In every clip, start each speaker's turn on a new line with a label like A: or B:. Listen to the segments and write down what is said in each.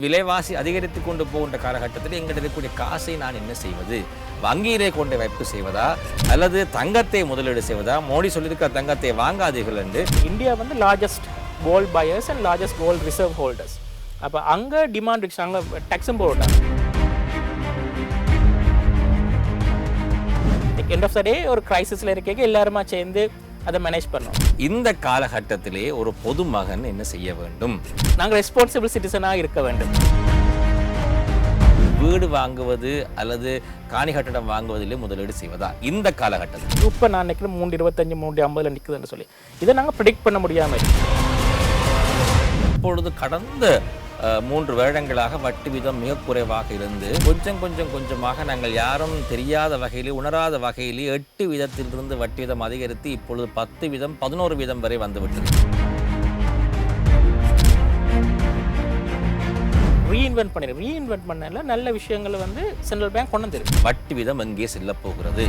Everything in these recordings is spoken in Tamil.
A: விலைவாசி அதிகரித்து கொண்டு போகின்ற காலகட்டத்தில் எங்களிடம் இருக்கக்கூடிய காசை நான் என்ன செய்வது? வங்கியிலே கொண்டு வைப்பு செய்வதா அல்லது தங்கத்தை முதலீடு செய்வதா? மோடி சொல்லியிருக்கிற தங்கத்தை வாங்காதீர்கள் என்று.
B: இந்தியா வந்து largest gold buyers and largest gold reserve holders. அப்போ அங்கே டிமாண்ட் இருக்கு, அங்கே டேக்ஸும் போட்டாங்க. எண்ட் ஆஃப் த டே ஒரு கிரைசிஸில் இருக்க எல்லாருமா சேர்ந்து அதை மேனேஜ் பண்ணோம்.
A: இந்த காலகட்டத்திலே ஒரு பொதுமகன் என்ன செய்ய வேண்டும்?
B: நாங்கள் ரெஸ்பான்சிபிள் சிட்டிசனாக இருக்க வேண்டும்.
A: வீடு வாங்குவது அல்லது காணி கட்டடம் வாங்குவதிலே முதலீடு செய்வதா இந்த காலகட்டத்தில்?
B: இப்போ நான் நினைக்கிறேன் 3.25 3.50 நிற்குதுன்னு சொல்லி இதை நாங்கள் ப்ரிடிக்ட் பண்ண முடியாமல்.
A: இப்பொழுது கடந்த 3 வருடங்களாக வட்டி வீதம் மிக குறைவாக இருந்து கொஞ்சமாக நாங்கள் யாரும் தெரியாத வகையிலே உணராத வகையிலே 8 வீதத்திலிருந்து வட்டி வீதம் அதிகரித்து இப்பொழுது 10 வீதம் 11 வீதம் வரை வந்துவிட்டது.
B: ரீஇன்வென்ட் பண்ணல நல்ல விஷயங்களை வந்து சென்ட்ரல் பேங்க் கொண்டு வந்துருக்கு.
A: வட்டி வீதம் எங்கே செல்ல போகிறது?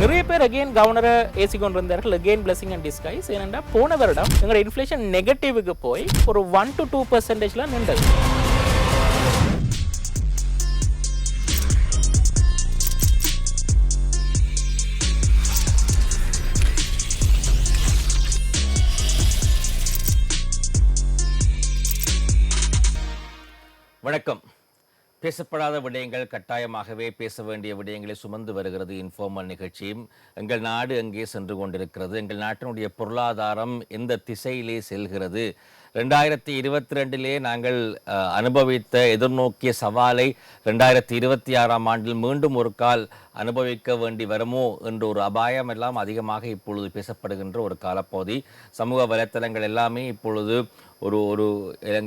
B: நிறைய பேர் அகெயின் கவர்னரை ஏசி கொண்டு இருந்தார்கள். Again blessing and disguise. ஏனென்றா போன வருடம் எங்களோட இன்ஃப்ளேஷன் நெகட்டிவ்க்கு போய் ஒரு 1 to 2% நின்றது.
A: வணக்கம். பேசப்படாத விடயங்கள் கட்டாயமாகவே பேச வேண்டிய விடயங்களை சுமந்து வருகிறது இன்ஃபார்மல் நிகழ்ச்சியும். எங்கள் நாடு எங்கே சென்று கொண்டிருக்கிறது? எங்கள் நாட்டினுடைய பொருளாதாரம் எந்த திசையிலே செல்கிறது? 2022 நாங்கள் அனுபவித்த எதிர்நோக்கிய சவாலை 2026 ஆண்டில் மீண்டும் ஒரு கால் அனுபவிக்க வேண்டி வருமோ என்ற ஒரு அபாயம் எல்லாம் அதிகமாக இப்பொழுது பேசப்படுகின்ற ஒரு காலப்பகுதி. சமூக வலைத்தளங்கள் எல்லாமே இப்பொழுது ஒரு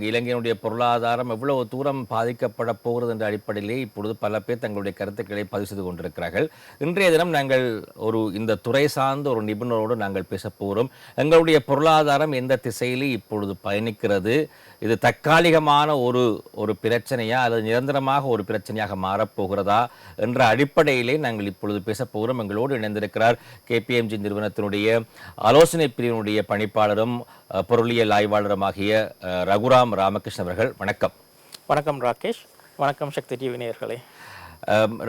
A: இலங்கையினுடைய பொருளாதாரம் எவ்வளவு தூரம் பாதிக்கப்பட போகிறது என்ற அடிப்படையிலே இப்பொழுது பல பேர் தங்களுடைய கருத்துக்களை பதிவு செய்து கொண்டிருக்கிறார்கள். இன்றைய தினம் நாங்கள் இந்த துறை சார்ந்த ஒரு நிபுணரோடு நாங்கள் பேச போகிறோம். எங்களுடைய பொருளாதாரம் எந்த திசையிலே இப்பொழுது பயணிக்கிறது? இது தற்காலிகமான ஒரு பிரச்சனையா அல்லது நிரந்தரமாக ஒரு பிரச்சனையாக மாறப்போகிறதா என்ற அடிப்படையிலே நாங்கள் இப்பொழுது பேச போகிறோம். எங்களோடு இணைந்திருக்கிறார் KPMG நிறுவனத்தினுடைய ஆலோசனை பிரிவினுடைய பணிப்பாளரும் பொருளியல் ஆய்வாளருமாகிய ரகுராம் ராமகிருஷ்ணன் அவர்கள். வணக்கம்.
B: வணக்கம் ராகேஷ். வணக்கம் சக்தி டிவி நேயர்களே.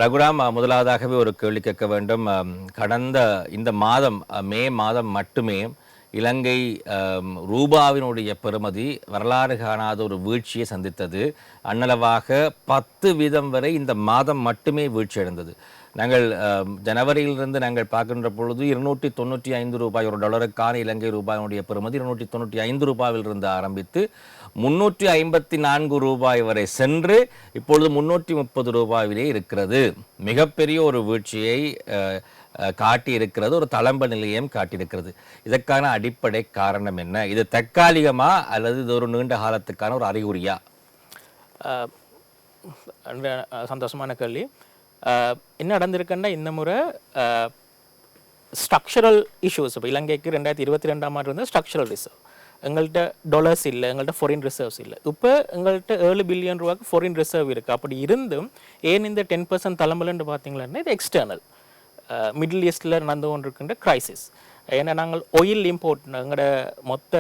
A: ரகுராம், முதலாவதாகவே ஒரு கேள்வி கேட்க வேண்டும். கடந்த இந்த மாதம் மே மாதம் மட்டுமே இலங்கை ரூபாவினுடைய பெறுமதி வரலாறு காணாத ஒரு வீழ்ச்சியை சந்தித்தது. அன்னளவாக 10 வீதம் வரை இந்த மாதம் மட்டுமே வீழ்ச்சி அடைந்தது. நாங்கள் ஜனவரியிலிருந்து நாங்கள் பார்க்கின்ற பொழுது 295 ரூபாய் ஒரு டாலருக்கான இலங்கை ரூபாயினுடைய பெறுமதி 295 ரூபாயிலிருந்து ஆரம்பித்து 354 ரூபாய் வரை சென்று இப்பொழுது 330 ரூபாயிலே இருக்கிறது. மிகப்பெரிய ஒரு வீழ்ச்சியை காட்டியிருக்கிறது, ஒரு தளம்ப நிலையம் காட்டியிருக்கிறது. இதற்கான அடிப்படை காரணம் என்ன? இது தற்காலிகமா அல்லது இது ஒரு நீண்ட காலத்துக்கான ஒரு அறிகுறியா?
B: சந்தோஷமான கேள்வி. என்ன நடந்திருக்குன்னா இந்த முறை ஸ்ட்ரக்சரல் இஷ்யூஸ். இப்போ இலங்கைக்கு 2022 இருந்த ஸ்ட்ரக்சரல் ரிசர்வ் எங்கள்கிட்ட டாலர்ஸ் இல்லை, எங்கள்கிட்ட ஃபாரின் ரிசர்வ்ஸ் இல்லை. இப்போ எங்கள்கிட்ட 7 பில்லியன் ரூபாய்க்கு ஃபாரின் ரிசர்வ் இருக்குது. அப்படி இருந்தும் ஏன் இந்த 10% தலைமைன்னு பார்த்தீங்களா, இது எக்ஸ்டர்னல் மிடில் ஈஸ்டில் நடந்து கொண்டிருக்கின்ற கிரைசிஸ். ஏன்னா நாங்கள் ஆயில் இம்போர்ட், எங்களோட மொத்த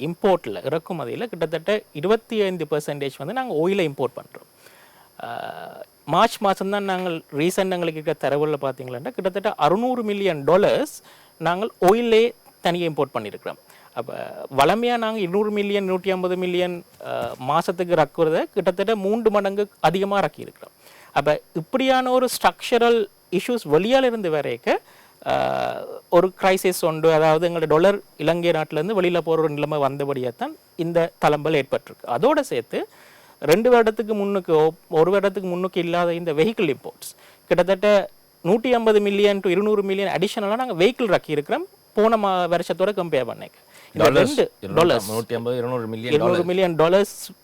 B: இம்போர்ட்டில் இறக்குமதியில் கிட்டத்தட்ட 25% வந்து நாங்கள் ஆயிலை இம்போர்ட் பண்ணுறோம். மார்ச் மாதம்தான் நாங்கள் ரீசெண்ட் எங்களுக்கு இருக்கிற தரவுகளில் பார்த்தீங்களா கிட்டத்தட்ட $600 மில்லியன் நாங்கள் ஆயிலே தனியாக இம்போர்ட் பண்ணியிருக்கிறோம். அப்போ வளமையாக நாங்கள் 200 மில்லியன் 150 மில்லியன் மாதத்துக்கு ரக்குறத கிட்டத்தட்ட 3 மடங்கு அதிகமாக ரக்கியிருக்கிறோம். அப்போ இப்படியான ஒரு ஸ்ட்ரக்சரல் இஷ்யூஸ் வெளியால் இருந்து வரைக்க ஒரு கிரைசிஸ் உண்டு. அதாவது எங்களோட டாலர் இலங்கை நாட்டிலேருந்து வெளியில் போகிற ஒரு நிலைமை வந்தபடியாக தான் இந்த தளம்பல் ஏற்பட்டிருக்கு. அதோடு சேர்த்து 2 வருடத்துக்கு முன்னுக்கு 1 வருடத்துக்கு முன்னுக்கு இல்லாத இந்த வெஹிக்கிள் இம்போர்ட்ஸ் கிட்டத்தட்ட 150 மில்லியன் to 200 மில்லியன் அடிஷனலாக நாங்கள் வெஹிக்கிள் ரக்கி இருக்கிறோம் போன வருஷத்தோட கம்பேர் பண்ணிக்க. $200 மில்லியன்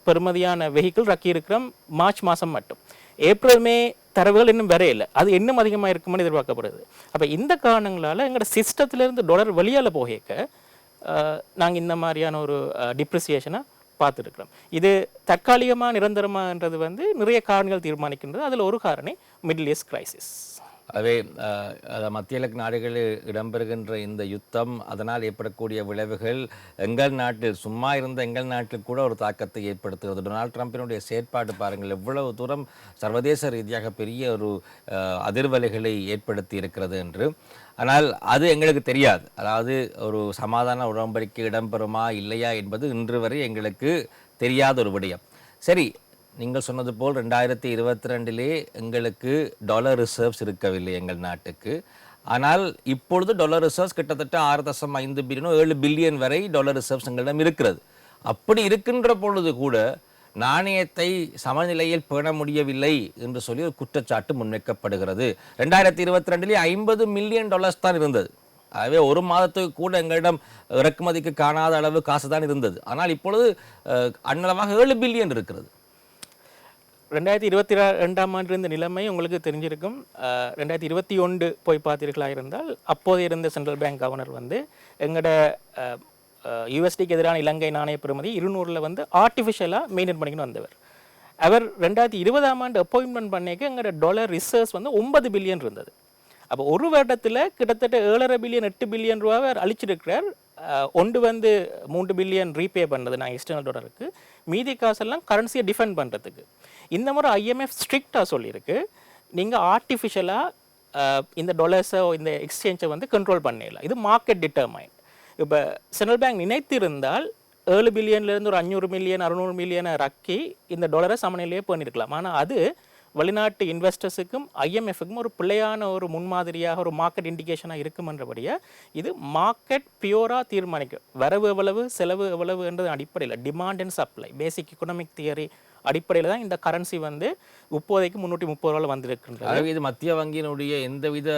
B: பெறுமதியான வெஹிக்கிள் ரக்கி இருக்கிறோம் மார்ச் மாதம் மட்டும். ஏப்ரல் மே தரவுகள் இன்னும் வரையில்லை, அது இன்னும் அதிகமாக இருக்குமான்னு எதிர்பார்க்கப்படுது. அப்போ இந்த காரணங்களால் எங்களோட சிஸ்டத்திலேருந்து டாலர் வெளியால் போகக்க நாங்கள் இந்த மாதிரியான ஒரு டிப்ரிசியேஷனை பார்த்துருக்கிறோம். இது தற்காலிகமாக நிரந்தரமாகன்றது வந்து நிறைய காரணிகள் தீர்மானிக்கின்றது. அதில் ஒரு காரணி மிடில் ஈஸ்ட் கிரைசிஸ்.
A: அவை மத்திய கிழக்கு நாடுகளில் இடம்பெறுகின்ற இந்த யுத்தம் அதனால் ஏற்படக்கூடிய விளைவுகள் எங்கள் நாட்டில் சும்மா இருந்த எங்கள் நாட்டில் கூட ஒரு தாக்கத்தை ஏற்படுத்துகிறது. டொனால்ட் ட்ரம்பினுடைய செயற்பாடு பாருங்கள் எவ்வளவு தூரம் சர்வதேச ரீதியாக பெரிய ஒரு அதிர்வலைகளை ஏற்படுத்தி இருக்கிறது என்று. ஆனால் அது எங்களுக்கு தெரியாது. அதாவது ஒரு சமாதான உடன்படிக்கை இடம்பெறுமா இல்லையா என்பது இன்று வரை எங்களுக்கு தெரியாத ஒரு விடயம். சரி, நீங்கள் சொன்னது போல் 2022 எங்களுக்கு டாலர் ரிசர்வ்ஸ் இருக்கவில்லை எங்கள் நாட்டுக்கு. ஆனால் இப்பொழுது டாலர் ரிசர்வ்ஸ் கிட்டத்தட்ட 6.5 பில்லியனோ 7 பில்லியன் வரை டாலர் ரிசர்வ்ஸ் எங்களிடம் இருக்கிறது. அப்படி இருக்கின்ற பொழுது கூட நாணயத்தை சமநிலையில் பேண முடியவில்லை என்று சொல்லி ஒரு குற்றச்சாட்டு முன்வைக்கப்படுகிறது. 2022 $50 மில்லியன் தான் இருந்தது. ஆகவே ஒரு மாதத்துக்கு கூட எங்களிடம் இறக்குமதிக்கு காணாத அளவு காசு தான் இருந்தது. ஆனால் இப்பொழுது அன்னளவாக 7 பில்லியன் இருக்கிறது.
B: 2022ஆம் ஆண்டு இருந்த நிலைமை உங்களுக்கு தெரிஞ்சிருக்கும். 2021 போய் பார்த்தீர்களா இருந்தால் அப்போது இருந்த சென்ட்ரல் பேங்க் கவர்னர் வந்து எங்களோட யூஎஸ்டிக்கு எதிரான இலங்கை நாணய பெறுமதி 200 வந்து ஆர்டிஃபிஷியலாக மெயின்டைன் பண்ணிக்கணும் வந்தவர். அவர் 2020ஆம் ஆண்டு அப்பாயின்மெண்ட் பண்ணிக்க எங்களோட டாலர் ரிசர்வ்ஸ் வந்து 9 பில்லியன் இருந்தது. அப்போ ஒரு வருடத்தில் கிட்டத்தட்ட 7.5 பில்லியன் 8 பில்லியன் ரூபாவை அவர் அழிச்சிருக்கிறார். ஒன்று வந்து 3 பில்லியன் ரீபே பண்ணுறது நான் எக்ஸ்டர்னல் டாலருக்கு, மீதி காசெல்லாம் கரன்சியை டிஃபெண்ட் பண்ணுறதுக்கு. இந்த முறை IMF ஸ்ட்ரிக்டாக சொல்லியிருக்கு, நீங்கள் ஆர்டிஃபிஷியலாக இந்த டாலர்ஸை இந்த எக்ஸ்சேஞ்சை வந்து கண்ட்ரோல் பண்ணல. இது மார்க்கெட் டிட்டர்மைன். இப்போ சென்ட்ரல் பேங்க் நினைத்திருந்தால் 7 பில்லியன்லேருந்து ஒரு 500 மில்லியன் 600 மில்லியனை ரக்கி இந்த டாலரை சமநிலையே பண்ணியிருக்கலாம். ஆனால் அது வெளிநாட்டு இன்வெஸ்டர்ஸுக்கும் IMFக்கும் ஒரு பிள்ளையான ஒரு முன்மாதிரியாக ஒரு மார்க்கெட் இண்டிகேஷனாக இருக்குமென்றபடியே இது மார்க்கெட் பியூராக தீர்மானிக்கும். வரவு எவ்வளவு செலவு எவ்வளவு என்றது அடிப்படையில் demand and supply basic economic theory அடிப்படையில் தான் இந்த கரன்சி வந்து இப்போதைக்கு 330 ரூபாய் வந்திருக்கின்றது.
A: இது மத்திய வங்கியினுடைய எந்தவித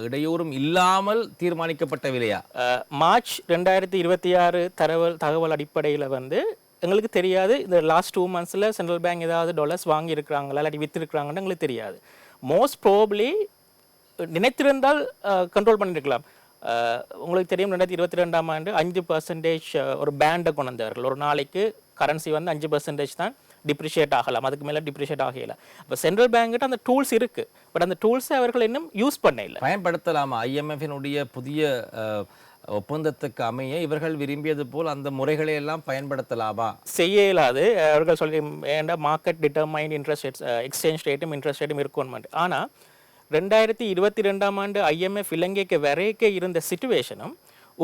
A: இடையூறும் இல்லாமல் தீர்மானிக்கப்பட்ட விலையா?
B: மார்ச் 2026 தகவல் அடிப்படையில் வந்து எங்களுக்கு தெரியாது. இந்த லாஸ்ட் 2 மந்த்ஸில் சென்ட்ரல் பேங்க் ஏதாவது டாலர்ஸ் வாங்கியிருக்கிறாங்களா இல்லாட்டி விற்றுருக்குறாங்கன்னு எங்களுக்கு தெரியாது. மோஸ்ட் ப்ராபப்ளி நினைத்திருந்தால் கண்ட்ரோல் பண்ணியிருக்கலாம். உங்களுக்கு தெரியும் 2022ஆம் ஆண்டு 5% ஒரு பேண்டை கொண்டு வந்தவர்கள். ஒரு நாளைக்கு கரன்சி வந்து 5% தான் டிப்ரிஷியேட் ஆகலாம், அதுக்கு மேலே டிப்ரிஷியேட் ஆகல. இப்போ சென்ட்ரல் பேங்க்கிட்ட அந்த டூல்ஸ் இருக்குது, பட் அந்த டூல்ஸை அவர்கள் இன்னும் யூஸ் பண்ண இல்லை.
A: பயன்படுத்தலாமா? IMFினுடைய புதிய ஒப்பந்தத்துக்கு அமைய இவர்கள் விரும்பியது போல் அந்த முறைகளை எல்லாம் பயன்படுத்தலாமா?
B: செய்ய இயலாது. அவர்கள் சொல்லி ஏன்டா market determine interest rates exchange ரேட்டும் இன்ட்ரெஸ்ட் ரேட்டும் இருக்கணும். ஆனால் 2022ஆம் ஆண்டு IMF இலங்கைக்கு வரைக்க இருந்த சிச்சுவேஷனும்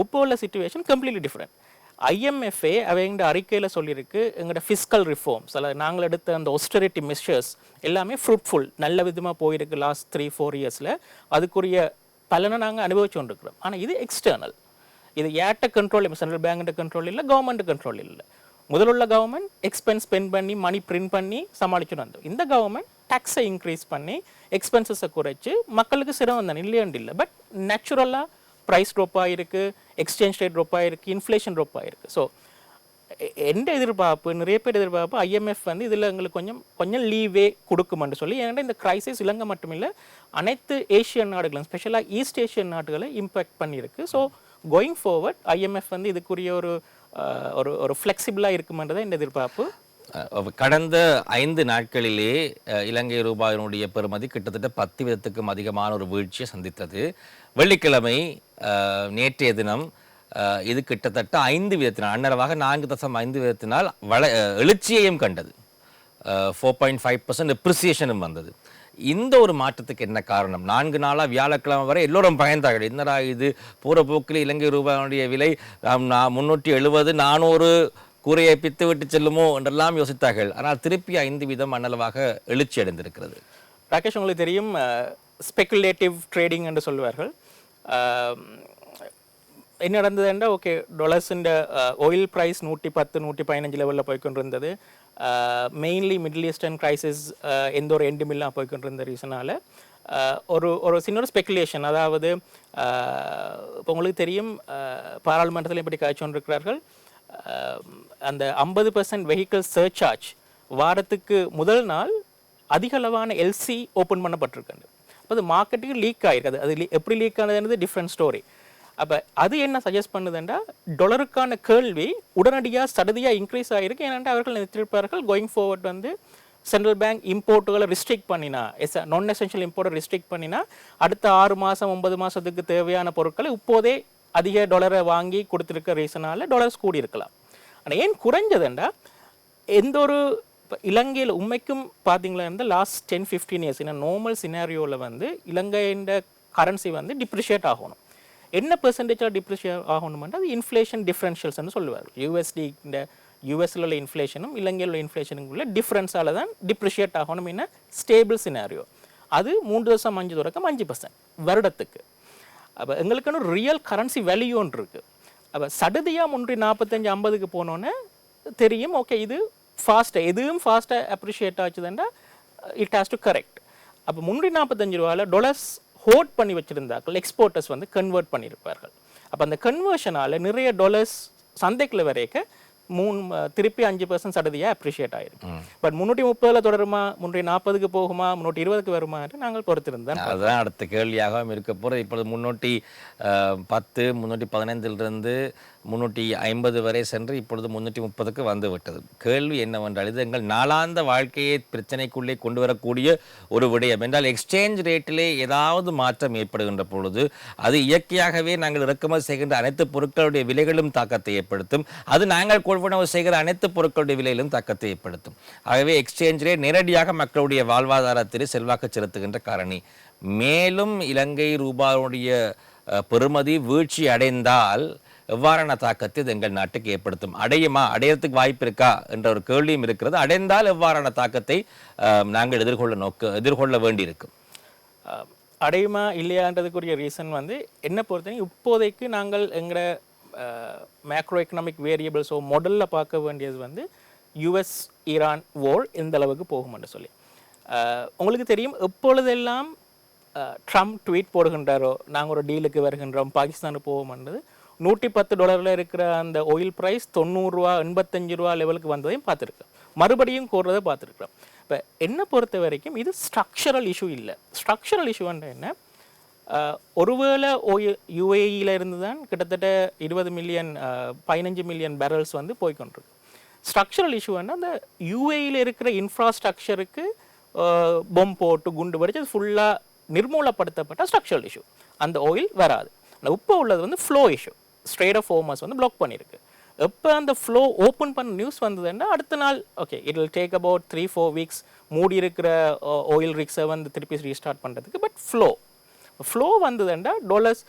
B: இப்போ உள்ள சிச்சுவேஷன் கம்ப்ளீட்லி டிஃப்ரெண்ட். IMFஏ அவங்க அறிக்கையில் சொல்லியிருக்கு, எங்களோட ஃபிஸ்கல் ரிஃபார்ம்ஸ் நாங்கள் எடுத்த அந்த ஆஸ்டெரிட்டி மெஷர்ஸ் எல்லாமே ஃப்ரூட்ஃபுல் நல்ல விதமாக போயிருக்கு லாஸ்ட் 3-4 இயர்ஸில். அதுக்குரிய பலனை நாங்கள் அனுபவிச்சு கொண்டிருக்கிறோம். ஆனால் இது எக்ஸ்டர்னல், இது ஏட்ட கண்ட்ரோல், சென்ட்ரல் பேங்க் கண்ட்ரோல் இல்லை, கவர்மெண்ட் கண்ட்ரோல் இல்லை. முதலுள்ள கவர்மெண்ட் எக்ஸ்பென்ஸ் ஸ்பெண்ட் பண்ணி மணி பிரிண்ட் பண்ணி சமாளிச்சுட்டு வந்தோம். இந்த கவர்மெண்ட் டேக்ஸை இன்க்ரீஸ் பண்ணி எக்ஸ்பென்சஸை குறைச்சி மக்களுக்கு சிரமம் தான் இல்லையாண்டு இல்லை. பட் நேச்சுரலாக ப்ரைஸ் ட்ராப் ஆகிருக்கு, எக்ஸ்சேஞ்ச் ரேட் ட்ராப் ஆகிருக்கு, இன்ஃப்ளேஷன் ட்ராப் ஆகிருக்கு. ஸோ எந்த எதிர்பார்ப்பு, நிறைய பேர் எதிர்பார்ப்பு IMF வந்து இதில் எங்களுக்கு கொஞ்சம் லீவே கொடுக்குமென்று சொல்லி. ஏன்னா இந்த கிரைசிஸ் இலங்கை மட்டும் இல்லை, அனைத்து ஏஷியன் நாடுகளும் ஸ்பெஷலாக ஈஸ்ட் ஏஷியன் நாடுகளை இம்பேக்ட் பண்ணியிருக்கு. ஸோ கோயிங் ஃபார்வர்ட் IMF வந்து இதுக்குரிய ஒரு ஃப்ளெக்சிபிளாக இருக்குமென்றதை இந்த எதிர்பார்ப்பு.
A: கடந்த 5 நாட்களிலே இலங்கை ரூபாயினுடைய பெறுமதி கிட்டத்தட்ட 10% அதிகமான ஒரு வீழ்ச்சியை சந்தித்தது. வெள்ளிக்கிழமை நேற்றைய தினம் இது கிட்டத்தட்ட 5% அன்னளவாக 4.5% எழுச்சியையும் கண்டது. 4.5% எப்ரிசியேஷனும் வந்தது. இந்த ஒரு மாற்றத்துக்கு என்ன காரணம்? 4 நாளாக வியாழக்கிழமை வரை எல்லோரும் பயந்தார்கள். என்னடா இது, போகிற போக்கில் இலங்கை ரூபாயுடைய விலை 370 400 கூரையை பித்து விட்டு செல்லுமோ என்றெல்லாம் யோசித்தார்கள். ஆனால் திருப்பி 5% அன்னளவாக எழுச்சி அடைந்திருக்கிறது.
B: ராகேஷ், உங்களுக்கு தெரியும் ஸ்பெகுலேட்டிவ் ட்ரேடிங் என்று சொல்லுவார்கள். என்ன நடந்ததுன்னா, ஓகே டாலர்ஸுண்ட ஆயில் ப்ரைஸ் 110 115 லெவலில் போய்கொண்டு இருந்தது. மெயின்லி மிடில் ஈஸ்டர்ன் கிரைசிஸ் எந்த ஒரு எண்டும் இல்லாமல் போய்கொண்டு இருந்த ரீசனால் ஒரு சின்ன ஸ்பெகுலேஷன். அதாவது இப்போ உங்களுக்கு தெரியும் பாராளுமன்றத்தில் இப்படி காய்ச்சொண்டிருக்கிறார்கள், அந்த 50% வெஹிக்கிள் சர்சார்ஜ் வாரத்துக்கு முதல் நாள் அதிகளவான LC ஓப்பன் பண்ணப்பட்டிருக்காங்க. அப்போ அது மார்க்கெட்டுக்கு லீக் ஆகிருக்காது. அது எப்படி லீக் ஆனதுன்றது டிஃப்ரெண்ட் ஸ்டோரி. அப்போ அது என்ன சஜஸ்ட் பண்ணுதுன்னா, டாலருக்கான கேள்வி உடனடியாக சடதியாக இன்க்ரீஸ் ஆகிருக்கு. ஏன்னா அவர்கள் நினைத்திருப்பார்கள் கோயிங் ஃபார்வர்ட் வந்து சென்ட்ரல் பேங்க் இம்போர்ட்டுகளை ரிஸ்ட்ரிக்ட் பண்ணினா நான் எசென்ஷியல் இம்போர்ட்டை ரிஸ்ட்ரிக்ட் பண்ணினா அடுத்த 6 மாதம் 9 மாதத்துக்கு தேவையான பொருட்களை இப்போதே அதிக டாலரை வாங்கி கொடுத்துருக்க ரீசனால் டாலர்ஸ் கூடி இருக்கலாம். ஆனால் ஏன் குறைஞ்சதுண்டா எந்த ஒரு இப்போ இலங்கையில் உண்மைக்கும் பார்த்தீங்களா இருந்தால் லாஸ்ட் 10-15 இயர்ஸ் இந்த நார்மல் சினாரியோவில் வந்து இலங்கையின் கரன்சி வந்து டிப்ரிஷியேட் ஆகணும். என்ன பெர்சன்டேஜாக டிப்ரிஷியேட் ஆகணும்னா அது இன்ஃப்ளேஷன் டிஃப்ரென்ஷியல்ஸ்னு சொல்லுவார். யூஎஸ்டி இந்த யூஎஸ்ல உள்ள இன்ஃப்ளேஷனும் இலங்கையில் உள்ள இன்ஃப்ளேஷனுக்குள்ள டிஃப்ரென்ஸால் தான் டிப்ரிஷியேட் ஆகணும். என்ன ஸ்டேபிள் சினாரியோ அது 3.5 தொடக்கம் 5% வருடத்துக்கு. அப்போ எங்களுக்குன்னு ரியல் கரன்சி வேல்யூன்னு இருக்குது. அப்போ சடுதியாக 345-50க்கு போனோன்னே தெரியும் ஓகே இது ஃபாஸ்ட்டாக எதுவும் ஃபாஸ்ட்டாக அப்ரிஷியேட் ஆச்சுதுன்னா இட் ஹாஸ் டு கரெக்ட். அப்போ 345 ரூபாயில் டாலர்ஸ் ஹோல்ட் பண்ணி வச்சுருந்தாக்கள் எக்ஸ்போர்ட்டர்ஸ் வந்து கன்வெர்ட் பண்ணியிருப்பார்கள். அப்போ அந்த கன்வர்ஷனால் நிறைய டாலர்ஸ் சந்தைக்குள்ள வரைக்கும் திருப்பி 5% சடுதியாக அப்ரிஷியேட் ஆயிருக்கு. பட் 330 தொடருமா, 340க்கு போகுமா, 320க்கு வருமா என்று நாங்கள் பொறுத்திருந்தோம்.
A: அதுதான் அடுத்த கேள்வியாகவும் இருக்க போகிறது. இப்பொழுது 310 315 350 வரை சென்று இப்பொழுது 330க்கு வந்து விட்டது. கேள்வி என்னவென்றால் இது எங்கள் நாளாந்த வாழ்க்கையை பிரச்சனைக்குள்ளே கொண்டு வரக்கூடிய ஒரு விடயம் என்றால் எக்ஸ்சேஞ்ச் ரேட்டிலே ஏதாவது மாற்றம் ஏற்படுகின்ற பொழுது அது இயற்கையாகவே நாங்கள் இறக்குமதி செய்கின்ற அனைத்து பொருட்களுடைய விலைகளும் தாக்கத்தை ஏற்படுத்தும். அது நாங்கள் கொள்வனவு செய்கிற அனைத்து பொருட்களுடைய விலையிலும் தாக்கத்தை ஏற்படுத்தும். ஆகவே எக்ஸ்சேஞ்ச் ரேட் நேரடியாக மக்களுடைய வாழ்வாதாரத்திலே செல்வாக்கு செலுத்துகின்ற காரணி. மேலும் இலங்கை ரூபாவுடைய பெறுமதி வீழ்ச்சி அடைந்தால் எவ்வாறான தாக்கத்தை இது எங்கள் நாட்டுக்கு ஏற்படுத்தும்? அடையறதுக்கு வாய்ப்பு இருக்கா என்ற ஒரு கேள்வியும் இருக்கிறது. அடைந்தால் எவ்வாறான தாக்கத்தை நாங்கள் எதிர்கொள்ள வேண்டியிருக்கும்?
B: அடையுமா இல்லையான்றதுக்குரிய ரீசன் வந்து என்ன பொறுத்தவரை இப்போதைக்கு நாங்கள் எங்களோட மேக்ரோ எக்கனாமிக் வேரியபிள்ஸோ மாடலில் பார்க்க வேண்டியது வந்து யூஎஸ் ஈரான் வார் எந்த அளவுக்கு போகும்னு சொல்லி. உங்களுக்கு தெரியும் எப்பொழுதெல்லாம் ட்ரம்ப் ட்வீட் போடுகின்றாரோ நாங்கள் ஒரு டீலுக்கு வருகின்றோம் பாகிஸ்தானுக்கு போவோம்ன்றது $110 இருக்கிற அந்த ஆயில் ப்ரைஸ் 90 ரூபா 85 ரூபா லெவலுக்கு வந்ததையும் பார்த்துருக்கோம். மறுபடியும் கூடுறதை பார்த்துருக்குறோம். இப்போ என்ன பொறுத்த வரைக்கும் இது ஸ்ட்ரக்சரல் இஷ்யூ இல்லை. ஸ்ட்ரக்சரல் இஷ்யூன்ற என்ன, ஒருவேளை யுஏஇயில் இருந்து தான் கிட்டத்தட்ட 15 மில்லியன் பேரல்ஸ் வந்து போய்கொண்டிருக்கு. ஸ்ட்ரக்சரல் இஷ்யூன்னா அந்த யுஏஇயில் இருக்கிற இன்ஃப்ராஸ்ட்ரக்சருக்கு பொம் போட்டு குண்டு படித்து அது ஃபுல்லாக நிர்மூலப்படுத்தப்பட்ட ஸ்ட்ரக்சரல் இஷ்யூ. அந்த ஆயில் வராது. ஆனால் இப்போ உள்ளது வந்து ஃப்ளோ இஷ்யூ. ஸ்ட்ரெய்ட் ஆஃப் ஹோமஸ் வந்து பிளாக் பண்ணியிருக்கு. எப்போ அந்த ஃப்ளோ ஓப்பன் பண்ண நியூஸ் வந்ததுன்னா அடுத்த நாள் okay it will take about 3-4 weeks மூடி இருக்கிற ஆயில் ரிக்ஸை வந்து திருப்பி ரீஸ்டார்ட் பண்ணுறதுக்கு. பட் ஃப்ளோ வந்ததுண்டா டாலர்ஸ்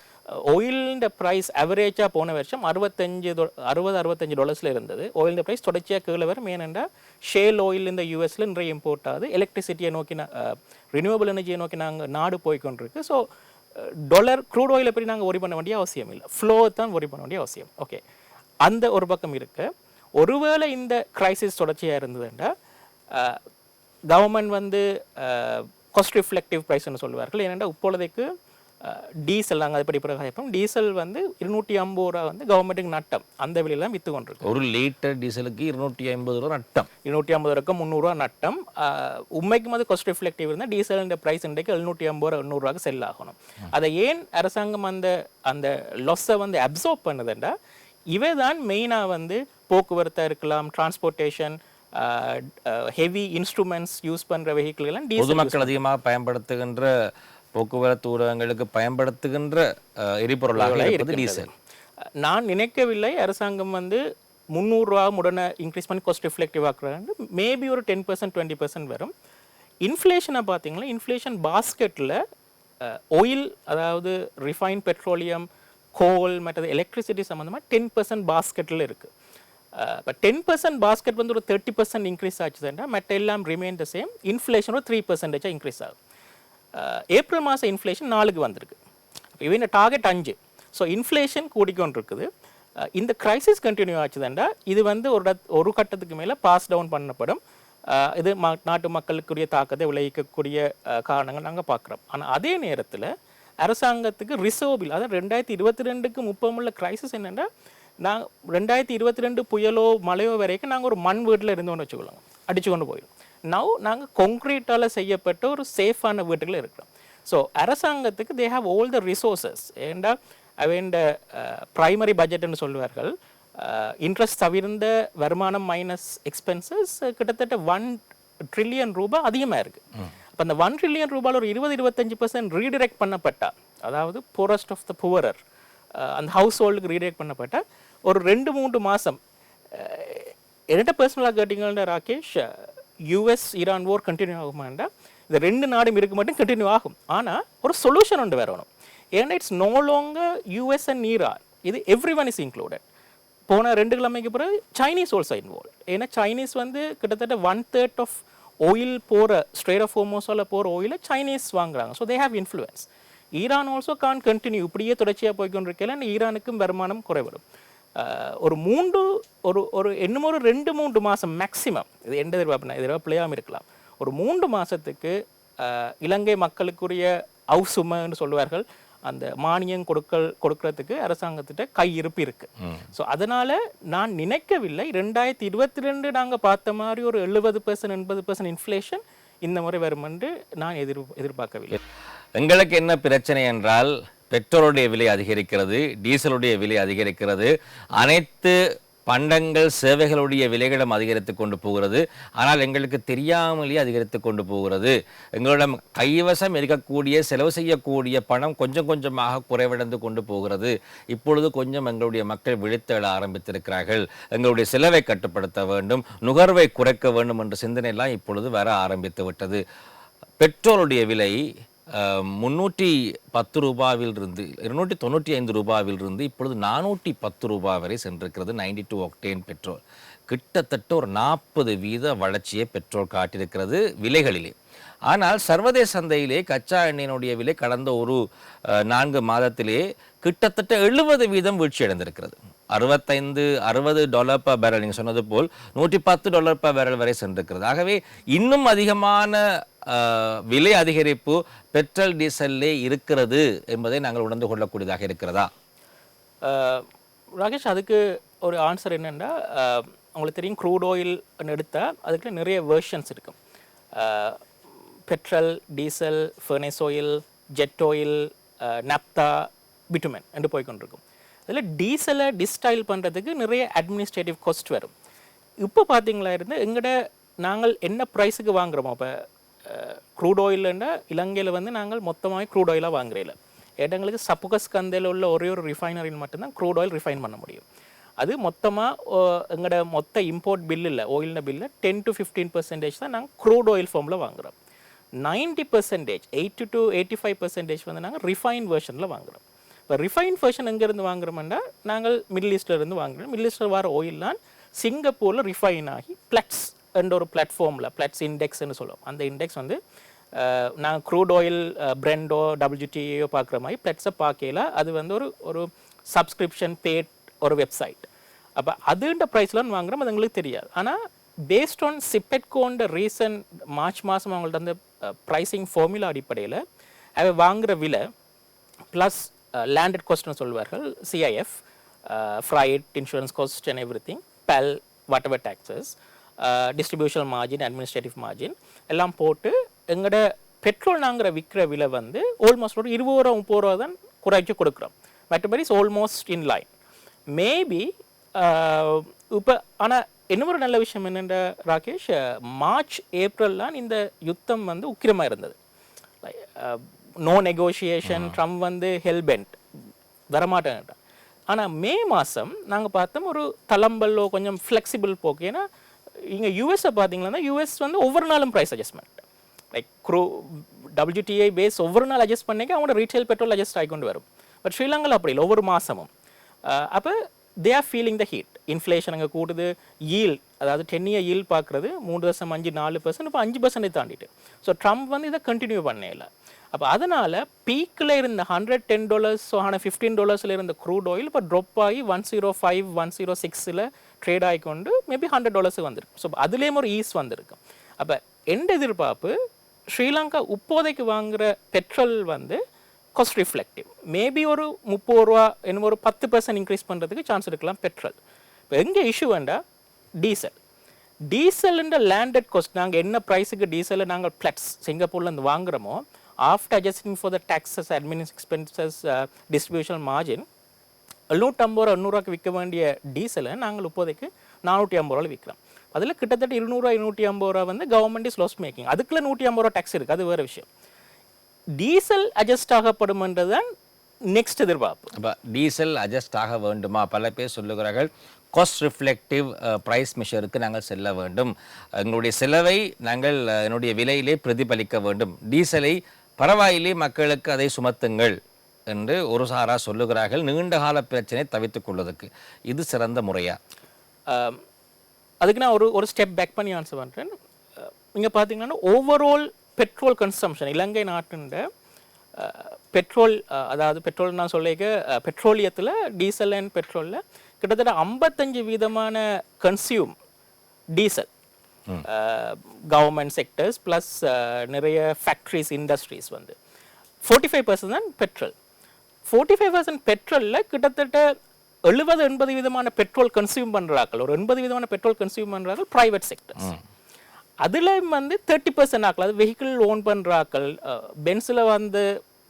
B: ஆயிலின் ப்ரைஸ் அவரேஜாக போன வருஷம் $60-65 இருந்தது. ஆயிலின் ப்ரைஸ் தொடர்ச்சியாக கீழே வரும். ஏனென்றா ஷேல் ஆயில் இந்த யூஎஸில் நிறைய இம்போர்ட் ஆகுது. எலக்ட்ரிசிட்டியை நோக்கி ரினியூவபிள் எனர்ஜியை நோக்கி நாங்கள் நாடு போய்கொண்டிருக்கு. ஸோ டாலர் க்ரூட் ஆயிலை பற்றி நாங்கள் ஒரி பண்ண வேண்டிய அவசியம் இல்லை. ஃப்ளோ தான் ஒரி பண்ண வேண்டிய அவசியம். ஓகே அந்த ஒரு பக்கம் இருக்கு. ஒருவேளை இந்த கிரைசிஸ் தொடர்ச்சியாக இருந்ததுன்னா கவர்மெண்ட் வந்து காஸ்ட் ரிஃப்ளெக்டிவ் ப்ரைஸ்ன்னு சொல்லுவார்கள். ஏனென்றால் இப்பொழுதைக்கு டீசல் நாங்கள் அதை படி பிரகாரம் டீசல் வந்து 250 ரூபா வந்து கவர்மெண்ட்டுக்கு நட்டம். அந்த விலையெல்லாம் விற்று கொண்டிருக்கு.
A: ஒரு லிட்டர் டீசலுக்கு 250 ரூபா நட்டம். 250
B: ரூபாய்க்கு 300 ரூபா நட்டம். உண்மைக்கும் அது காஸ்ட் ரிஃப்ளெக்டிவ் இருந்தால் டீசல் இந்த ப்ரைஸ் இன்றைக்கு 750 ரூபா 800 ரூபாய்க்கு செல் ஆகணும். அதை ஏன் அரசாங்கம் அந்த லொஸ்ஸை வந்து அப்சர்வ் பண்ணுதுண்டா இவை தான் மெயினாக வந்து போக்குவரத்தாக இருக்கலாம், டிரான்ஸ்போர்ட்டேஷன், ஹெவி இன்ஸ்ட்ருமெண்ட்ஸ் யூஸ் பண்ணுற வெஹிக்கிள் எல்லாம்
A: பொதுமக்கள் அதிகமாக பயன்படுத்துகின்ற போக்குவரத்து ஊடகங்களுக்கு பயன்படுத்துகின்ற எரிபொருளாக இருப்பது டீசல்.
B: நான் நினைக்கவில்லை அரசாங்கம் வந்து 300 ரூபா உடனே இன்க்ரீஸ் பண்ணி காஸ்ட் ரிஃப்ளெக்டிவ் ஆக்குறாங்க. மேபி ஒரு 10% 20% வரும். இன்ஃப்ளேஷனை பார்த்தீங்கன்னா இன்ஃப்ளேஷன் பாஸ்கெட்டில் ஆயில் அதாவது ரிஃபைன் பெட்ரோலியம் கோல் மற்றது எலக்ட்ரிசிட்டி சம்மந்தமாக 10% பாஸ்கெட்டில் இருக்குது. இப்போ 10% பாஸ்கெட் வந்து ஒரு 30% இன்க்ரீஸ் ஆச்சுதுன்னா மற்ற எல்லாம் ரிமைன் த சேம். இன்ஃப்ளேஷன் ஒரு 3% இன்க்ரீஸ் ஆகும். ஏப்ரல் மாதம் இன்ஃப்ளேஷன் 4க்கு வந்திருக்கு. இவன் டார்கெட் 5. ஸோ இன்ஃப்ளேஷன் கூடிக்கொண்டு இருக்குது. இந்த கிரைசிஸ் கண்டினியூ ஆச்சுதுண்டா இது வந்து ஒரு கட்டத்துக்கு மேலே பாஸ் டவுன் பண்ணப்படும். இது நாட்டு மக்களுக்குரிய தாக்கத்தை விளைவிக்கக்கூடிய காரணங்கள் நாங்கள் பார்க்குறோம். ஆனால் அதே நேரத்தில் அரசாங்கத்துக்கு ரிசர்வ் பில் அதாவது 2022க்கு 30 கிரைசிஸ் என்னென்னா நான் 2022 புயலோ மழையோ வரைக்கும் நாங்கள் ஒரு மண் வீட்டில் இருந்தோன்னு வச்சுக்கொள்ளுங்க, அடிச்சு கொண்டு போயிடும். நவ் நாங்கள் கான்க்ரீட்டால் செய்யப்பட்ட ஒரு சேஃபான வீட்டுகளில் இருக்கிறோம். ஸோ அரசாங்கத்துக்கு they have all the resources. ஏண்டா அவன் ப்ரைமரி பட்ஜெட்னு சொல்லுவார்கள். இன்ட்ரெஸ்ட் தவிர்ந்த வருமானம் மைனஸ் எக்ஸ்பென்சஸ் கிட்டத்தட்ட ட்ரில்லியன் ரூபாய் அதிகமாக இருக்குது. அப்போ அந்த 1 ட்ரில்லியன் ரூபாயில் ஒரு 20-25% ரீடிரெக்ட் பண்ணப்பட்டா, அதாவது poorest ஆஃப் த புவரர் அந்த ஹவுஸ் ஹோல்டுக்கு ரீடிரெக்ட் பண்ணப்பட்ட ஒரு 2-3 மாதம் என்கிட்ட பர்சனலாக கேட்டிங்கன்னா Rakesh, US Iran war continue ஆகுமாண்டா இந்த 2 நாடும் இருக்க மட்டும் கண்டினியூ ஆகும். ஆனால் ஒரு சொல்யூஷன் ஒன்று வரணும். ஏன்னா it's no longer US and Iran, இது எவ்ரி ஒன் இஸ் இன்க்ளூடட். போன 2 கிழமைக்கு பிறகு சைனீஸ் ஆல்சோ இன்வால்வ். ஏன்னா சைனீஸ் வந்து கிட்டத்தட்ட 1/3 ஆஃப் ஆயில் போகிற ஸ்ட்ரெய்ட் ஆஃப் ஹோர்மோஸால் போகிற ஆயிலை சைனீஸ் வாங்குறாங்க. So they have influence. Iran also can continue இப்படியே தொடர்ச்சியாக போய்கொண்டிருக்கல ஈரானுக்கும் வருமானம் குறைவிடும். ஒரு இன்னும் ஒரு 2-3 மாதம் மேக்ஸிமம், இது எந்த எதிர்பார்ப்பு பிள்ளையாமல் இருக்கலாம், ஒரு 3 மாதத்துக்கு இலங்கை மக்களுக்குரிய அவுசுமன்னு சொல்லுவார்கள், அந்த மானியம் கொடுக்கறதுக்கு அரசாங்கத்திட்ட கையிருப்பு இருக்கு. ஸோ அதனால நான் நினைக்கவில்லை 2022 நாங்கள் பார்த்த மாதிரி ஒரு 70%-80% இன்ஃப்ளேஷன் இந்த முறை வரும் என்று நான் எதிர்பார்க்கவில்லை.
A: எங்களுக்கு என்ன பிரச்சனை என்றால் பெட்ரோலுடைய விலை அதிகரிக்கிறது, டீசலுடைய விலை அதிகரிக்கிறது, அனைத்து பண்டங்கள் சேவைகளுடைய விலைகளும் அதிகரித்து கொண்டு போகிறது. ஆனால் எங்களுக்கு தெரியாமலேயே அதிகரித்து கொண்டு போகிறது. எங்களிடம் கைவசம் இருக்கக்கூடிய செலவு செய்யக்கூடிய பணம் கொஞ்சம் கொஞ்சமாக குறைவடைந்து கொண்டு போகிறது. இப்பொழுது கொஞ்சம் எங்களுடைய மக்கள் விழித்தெழ ஆரம்பித்திருக்கிறார்கள். எங்களுடைய செலவை கட்டுப்படுத்த வேண்டும், நுகர்வை குறைக்க வேண்டும் என்ற சிந்தனையெல்லாம் இப்பொழுது வர ஆரம்பித்து விட்டது. பெட்ரோலுடைய விலை 310 ரூபாயிலிருந்து 295 ரூபாயிலிருந்து இப்பொழுது 410 ரூபாய் வரை சென்றிருக்கிறது. 92 ஒக்டேன் பெட்ரோல் கிட்டத்தட்ட ஒரு 40% வளர்ச்சியை பெட்ரோல் காட்டியிருக்கிறது விலைகளிலே. ஆனால் சர்வதேச சந்தையிலே கச்சா எண்ணெயினுடைய விலை கடந்த ஒரு 4 மாதத்திலே கிட்டத்தட்ட 70% வீழ்ச்சி அடைந்திருக்கிறது. $65-60 per பேரல், நீங்கள் சொன்னது போல் $110 per பேரல் வரை சென்றிருக்கிறது. ஆகவே இன்னும் அதிகமான விலை அதிகரிப்பு பெட்ரோல் டீசல்லே இருக்கிறது என்பதை நாங்கள் உணர்ந்து கொள்ளக்கூடியதாக இருக்கிறதா?
B: ராகேஷ், அதுக்கு ஒரு ஆன்சர் என்னென்னா, உங்களுக்கு தெரியும் க்ரூட் ஆயில் எடுத்தால் அதுக்கு நிறைய வெர்ஷன்ஸ் இருக்கும். Petrol, diesel, furnace oil, jet oil, naphtha, bitumen என்று போய்கொண்டிருக்கும். அதில் டீசலை டிஸ்டைல் பண்ணுறதுக்கு நிறைய அட்மினிஸ்ட்ரேட்டிவ் காஸ்ட் வரும். இப்போ பார்த்தீங்களா இருந்து நாங்கள் என்ன ப்ரைஸுக்கு வாங்குகிறோமோ, இப்போ க்ரூட் ஆயில்னா இலங்கையில் வந்து நாங்கள் மொத்தமாக க்ரூட் ஆயிலாக வாங்குறதில்ல. எங்களுக்கு சப்புகஸ் கந்தையில் உள்ள ஒரே ஒரு ரிஃபைனரியில் மட்டும்தான் க்ரூட் ஆயில் ரிஃபைன் பண்ண முடியும். அது மொத்தமாக எங்களோட மொத்த இம்போர்ட் பில்லில் ஆயில்ன பில்லில் 10-15% தான் நாங்கள் க்ரூட் ஆயில் ஃபார்மில் வாங்குகிறோம். 90%, 80-85% வந்து நாங்கள் ரிஃபைன் வெர்ஷனில் வாங்குகிறோம். இப்போ ரிஃபைன் வெர்ஷன் எங்கேருந்து வாங்குறோம்னா நாங்கள் மிடில் ஈஸ்ட்லேருந்து வாங்குகிறோம். மிடில் ஈஸ்டில் வர ஆயில்லாம் சிங்கப்பூரில் ரிஃபைன் ஆகி பிளட்ஸ் என்ற ஒரு பிளாட்ஃபார்மில், பிளட்ஸ் இண்டெக்ஸ்ன்னு சொல்லுவோம். அந்த இண்டெக்ஸ் வந்து நாங்கள் க்ரூட் ஆயில் பிரெண்டோ WTO பார்க்குற மாதிரி பிளட்ஸை பார்க்கல. அது வந்து ஒரு சப்ஸ்கிரிப்ஷன் பேட் ஒரு வெப்சைட். அப்போ அதுன்ற ப்ரைஸ்லாம் வாங்குகிறோம், அது எங்களுக்கு தெரியாது. ஆனால் பேஸ்ட் ஆன் சிப்பெட்கோன்ற ரீசன்ட் மார்ச் மாதம் அவங்கள்ட்ட அந்த ப்ரைஸிங் ஃபார்முலா அடிப்படையில் அதை வாங்குகிற விலை ப்ளஸ் லேண்டட் காஸ்ட்னு சொல்வார்கள், CIF, fried, insurance cost and every thing, bell, what ever taxes, distribution margin, administrative margin எல்லாம் போட்டு எங்களோட பெட்ரோல் நாங்கள் விற்கிற விலை வந்து ஆல்மோஸ்ட் ஒரு 20-30 ரூபா தான் குறைச்சி கொடுக்குறோம். மற்றபடி is almost in line. Maybe இப்போ ஆனால் இன்னொரு நல்ல விஷயம் என்னென்ற ராகேஷ், மார்ச் ஏப்ரல்லாம் இந்த யுத்தம் வந்து உக்கிரமாக இருந்தது. நோ நெகோஷியேஷன், ட்ரம்ப் வந்து ஹெல்பென்ட் வரமாட்டேன். ஆனால் மே மாதம் நாங்கள் பார்த்தோம் ஒரு தளம்பல்லோ கொஞ்சம் ஃப்ளெக்சிபிள் போக்கு. ஏன்னா இங்கே யூஎஸை பார்த்தீங்கன்னா யூஎஸ் வந்து ஒவ்வொரு நாளும் price adjustment, like WTI base ஒவ்வொரு நாள் அட்ஜஸ்ட் பண்ணிக்க அவங்களோட ரீட்டைல் பெட்ரோல் அட்ஜஸ்ட் ஆகிக்கொண்டு வரும். பட் ஸ்ரீலங்காவில் அப்படி இல்லை, ஒவ்வொரு மாதமும். அப்போ they are feeling the heat. Inflation அங்கே கூடுது, யீல்ட் அதாவது 10-year யீல்ட் பார்க்குறது 3.5-4%, இப்போ 5% தாண்டிட்டு. ஸோ ட்ரம்ப் வந்து இதை கண்டினியூ பண்ணல. அப்போ அதனால் பீக்கில் இருந்த $110, $115 இருந்த க்ரூட் ஆயில் இப்போ ட்ராப் ஆகி 105-106 ட்ரேட் ஆகிக்கொண்டு மேபி $100 வந்திருக்கு. ஸோ அதுலேயும் ஒரு ஈஸ் வந்திருக்கு. அப்போ எந்த எதிர்பார்ப்பு, ஸ்ரீலங்கா இப்போதைக்கு வாங்குகிற பெட்ரோல் வந்து காஸ்ட் ரிஃப்ளெக்டிவ். மேபி ஒரு 30 ரூபா இன்னும் ஒரு 10% இன்க்ரீஸ் பண்ணுறதுக்கு சான்ஸ் இருக்கலாம் பெட்ரோல். இப்போ எங்கே இஷ்யூ வேண்டாம், டீசல்ன்ற லேண்டட் காஸ்ட். நாங்கள் என்ன ப்ரைஸுக்கு டீசலை நாங்கள் பிளட்ஸ் சிங்கப்பூர்லேருந்து வாங்குகிறோமோ, after adjusting for the taxes, administrative expenses, distribution margin, 750-800 விற்க வேண்டிய டீசலை நாங்கள் இப்போதைக்கு 450 விற்கிறோம். அதில் கிட்டத்தட்ட 200 250 ரூபா வந்து கவர்மெண்ட் இஸ் லாஸ் மேக்கிங். அதுக்குள்ள 150 ரூபா டேக்ஸ் இருக்குது, அது வேறு விஷயம். டீசல் அட்ஜஸ்ட் ஆகப்படும்ன்றது தான் நெக்ஸ்ட் எதிர்பார்ப்பு.
A: அப்போ டீசல் அட்ஜஸ்ட் ஆக வேண்டுமா? பல பேர் சொல்லுகிறார்கள் காஸ்ட் ரிஃப்ளெக்டிவ் ப்ரைஸ் மெஷருக்கு நாங்கள் செல்ல வேண்டும், எங்களுடைய செலவை நாங்கள் என்னுடைய விலையிலே பிரதிபலிக்க வேண்டும், டீசலை பரவாயில்லை மக்களுக்கு அதை சுமத்துங்கள் என்று ஒரு சாரா சொல்லுகிறார்கள். நீண்ட கால பிரச்சனை தவிர்த்துக் கொள்வதற்கு இது சிறந்த முறையா?
B: அதுக்கு நான் ஒரு ஸ்டெப் பேக் பண்ணி ஆன்சர் பண்ணுறேன். இங்கே பார்த்தீங்கன்னா ஓவரால் பெட்ரோல் கன்சம்ஷன் இலங்கை நாட்டின் பெட்ரோல், அதாவது பெட்ரோல் நான் சொல்லிக்க பெட்ரோலியத்தில் டீசல் அண்ட் பெட்ரோலில் கிட்டத்தட்ட 55% consume diesel government sectors plus நிறைய ஃபேக்ட்ரிஸ் இண்டஸ்ட்ரீஸ் வந்து 45% தான் பெட்ரோல். 45% பெட்ரோலில் கிட்டத்தட்ட 70-80% பெட்ரோல் கன்சியூம் பண்ணுறாக்கள், ஒரு 80% பெட்ரோல் கன்சியூம் பண்ணுறாக்கள் ப்ரைவேட் செக்டர்ஸ். அதில் வந்து 30% ஆக்கள், அது வெஹிக்கிள் ஓன் பண்ணுறாக்கள். பென்ஸில் வந்து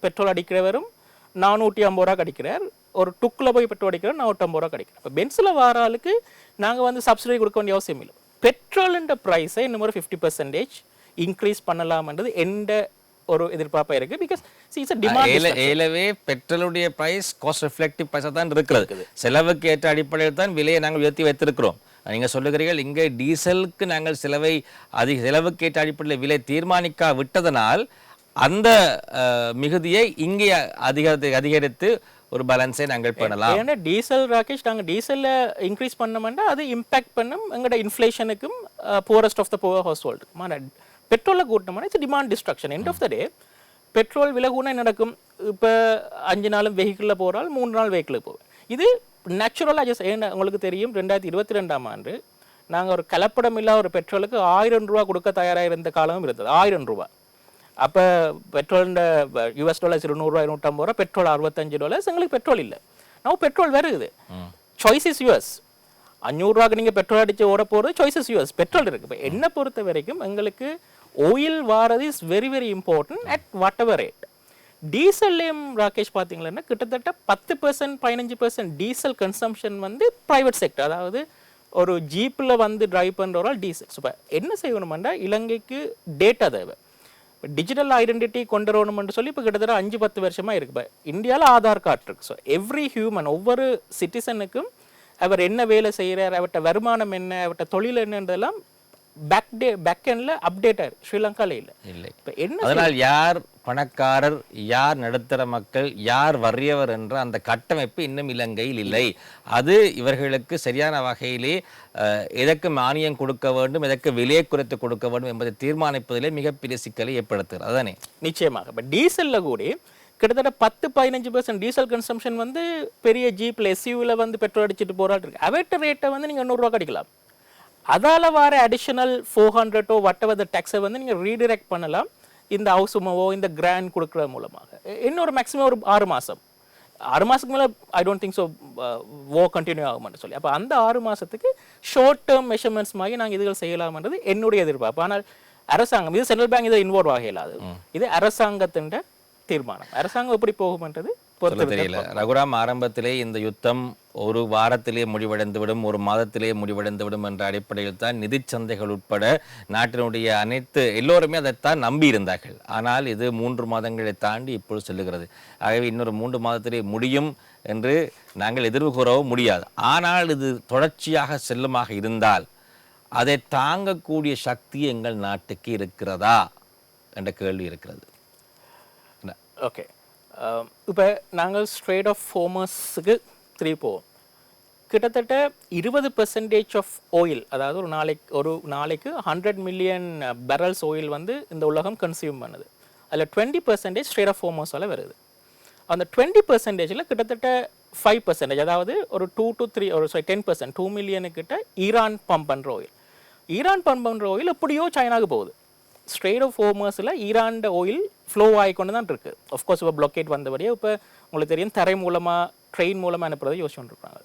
B: பெட்ரோல் அடிக்கிறவரும் 450 ரூபா கிடைக்கிறார், ஒரு டுக்கில் போய் பெட்ரோல் அடிக்கிறவர் 450 ரூபா கிடைக்கிறார். இப்போ பென்ஸில் வர ஆளுக்கு நாங்கள் வந்து சப்சிடி கொடுக்க வேண்டிய அவசியம் இல்லை. பெட்ரோலுன்ற ப்ரைஸை இன்னும் ஒரு 50% இன்க்ரீஸ் பண்ணலாம்ன்றது எந்த ஒரு எதிர்பார்ப்பாக இருக்குது. Because it's a demand.
A: ஏலவே பெட்ரோலுடைய பிரைஸ் காஸ்ட் ரிஃப்ளெக்டிவ் ப்ரைஸாக தான் இருக்கிறது. செலவுக்கு ஏற்ற அடிப்படையில் தான் விலையை நாங்கள் உயர்த்தி வைத்திருக்கிறோம். நீங்கள் சொல்லுகிறீர்கள் இங்கே டீசலுக்கு நாங்கள் செலவுக்கு ஏற்ற அடிப்படையில் விலை தீர்மானிக்க விட்டதனால் அந்த மிகுதியை இங்கே அதிகரித்து ஒரு பேலன்ஸை நாங்கள் பண்ணலாம்.
B: ஏன்னா டீசல் ராகேஷ் நாங்கள் டீசலில் இன்க்ரீஸ் பண்ணோம்னா அது இம்பேக்ட் பண்ணும் எங்களோட இன்ஃப்ளேஷனுக்கும் poorest of the poor house ஹோல்டுக்கும். ஆனால் பெட்ரோலில் கூட்டினோம்னா it's demand destruction. End of the day petrol விலை கூட நடக்கும். இப்போ 5 நாளும் வெஹிக்கிளில் போகிறால் 3 நாள் வெஹிக்கிளுக்கு போவேன். இது நேச்சுரலாக ஜஸ்ட் ஏன்னா உங்களுக்கு தெரியும் 2022ஆம் ஆண்டு நாங்கள் ஒரு கலப்படம் இல்லாத ஒரு பெட்ரோலுக்கு 1000 ரூபா கொடுக்க தயாராக இருந்த காலமும் இருந்தது. 1000 ரூபா. அப்போ பெட்ரோல் US டாலர்ஸ் 200 250 ரூபா, பெட்ரோல் $65. எங்களுக்கு பெட்ரோல் இல்லை. நான் பெட்ரோல் வருது. Choice is US. 500 ரூபாய்க்கு நீங்கள் பெட்ரோல் அடித்து ஓட போகிறது சாய்ஸ் இஸ் யூஎஸ். பெட்ரோல் இருக்குது. இப்போ என்னை பொறுத்த வரைக்கும் எங்களுக்கு ஆயில் வாரது is very very important at whatever rate. டீசல்லையும் ராகேஷ் பார்த்தீங்களன்னா கிட்டத்தட்ட 10% 15% டீசல் கன்சம்ஷன் வந்து ப்ரைவேட் செக்டர், அதாவது ஒரு ஜீப்பில் வந்து டிரைவ் பண்ணுறவரால் டீசல். இப்போ என்ன செய்யணுமெண்டா இலங்கைக்கு டேட்டா தேவை. இப்போ டிஜிட்டல் ஐடென்டிட்டி கொண்டு வரணும்னு சொல்லி இப்போ கிட்டத்தட்ட 5-10 வருஷமாக இருக்குது. இப்போ இந்தியாவில் ஆதார் கார்டு இருக்குது. ஸோ எவ்ரி ஹியூமன் ஒவ்வொரு சிட்டிசனுக்கும் அவர் என்ன வேலை செய்கிறார், அவர்கிட்ட வருமானம் என்ன, அவர்கிட்ட தொழில் என்னன்றதெல்லாம் பேக் எண்டில் அப்டேட் ஆயிருக்கு. ஸ்ரீலங்காவில் இல்லை. இப்போ என்ன
A: அதனால் யார் பணக்காரர், யார் நடுத்தர மக்கள், யார் வறியவர் என்ற அந்த கட்டமைப்பு இன்னும் இலங்கையில் இல்லை. அது இவர்களுக்கு சரியான வகையிலே எதற்கு மானியம் கொடுக்க வேண்டும், எதற்கு விலையை குறைத்து கொடுக்க வேண்டும் என்பதை தீர்மானிப்பதிலே மிகப்பெரிய சிக்கலை ஏற்படுத்துகிறது. அதானே?
B: நிச்சயமாக. இப்போ டீசலில் கூட கிட்டத்தட்ட 10-15% டீசல் கன்சம்ஷன் வந்து பெரிய ஜீப்பில் எஸ்யூவில் வந்து பெட்ரோல் அடிச்சுட்டு போராட்டு இருக்கு. அவட்ட ரேட்டை வந்து நீங்கள் 100 ரூபா கிடைக்கலாம். அதால் வர அடிஷனல் 400 வட்டவது டேக்ஸை வந்து நீங்கள் ரீடிரெக்ட் பண்ணலாம் இந்த ஹவுஸுமோவோ இந்த கிராண்ட் கொடுக்குற மூலமாக. இன்னொரு மேக்ஸிமம் ஒரு 6 மாதம் 6 மாதத்துக்கு மேலே I don't think so continue ஆகும்னு சொல்லி. அப்போ அந்த 6 மாதத்துக்கு ஷார்ட் டேர்ம் மெஷர்மெண்ட்ஸ் மாதிரி நாங்கள் இதுகள் செய்யலாம்ன்றது என்னுடைய எதிர்பார்ப்பு. ஆனால் அரசாங்கம், இது சென்ட்ரல் பேங்க் இதை இன்வால்வ் ஆகலாது. இது அரசாங்கத்தின் தீர்மானம். அரசாங்கம் எப்படி போகும்ன்றது
A: தெரியல. ரகுராம், ஆரம்பத்திலே இந்த யுத்தம் ஒரு வாரத்திலே முடிவடைந்துவிடும், ஒரு மாதத்திலே முடிவடைந்துவிடும் என்ற அடிப்படையில் தான் நிதி சந்தைகள் உட்பட நாட்டினுடைய அனைத்து எல்லோருமே அதைத்தான் நம்பி இருந்தார்கள். ஆனால் இது 3 மாதங்களை தாண்டி இப்பொழுது செல்லுகிறது. ஆகவே இன்னொரு 3 மாதத்திலே முடியும் என்று நாங்கள் எதிர்வு கூறவும் முடியாது. ஆனால் இது தொடர்ச்சியாக செல்லுமாக இருந்தால் அதை தாங்கக்கூடிய சக்தி எங்கள் நாட்டுக்கு இருக்கிறதா என்ற கேள்வி இருக்கிறது.
B: ஓகே, இப்போ நாங்கள் ஸ்ட்ரேட் ஆஃப் ஹோர்மஸுக்கு போவோம். கிட்டத்தட்ட 20% ஆஃப் ஆயில், அதாவது ஒரு நாளைக்கு 100 மில்லியன் பேரல்ஸ் ஆயில் வந்து இந்த உலகம் கன்சியூம் பண்ணுது. அதில் 20% ஸ்ட்ரேட் ஆஃப் ஹோர்மஸால் வருது. அந்த 20%ல் கிட்டத்தட்ட 5%, அதாவது ஒரு 2 to 3 ஒரு 10%, 2 மில்லியனுக்கிட்ட ஈரான் பம்ப் பண்ணுற ஆயில். ஈரான் பம்ப் பண்ணுற ஆயில் எப்படியோ சைனாவுக்கு போகுது. ஸ்ட்ரெய்ட் ஆஃப் ஹோர்மஸில் ஈரான் ஆயில் ஃப்ளோ ஆகிக்கொண்டு தான் இருக்குது. ஆஃப்கோர்ஸ் இப்போ பிளாக்கேட் வந்தபடியே இப்போ உங்களுக்கு தெரியும் தரை மூலமாக ட்ரெயின் மூலமாக அனுப்புறதை யோசிச்சுட்டு இருக்காங்க.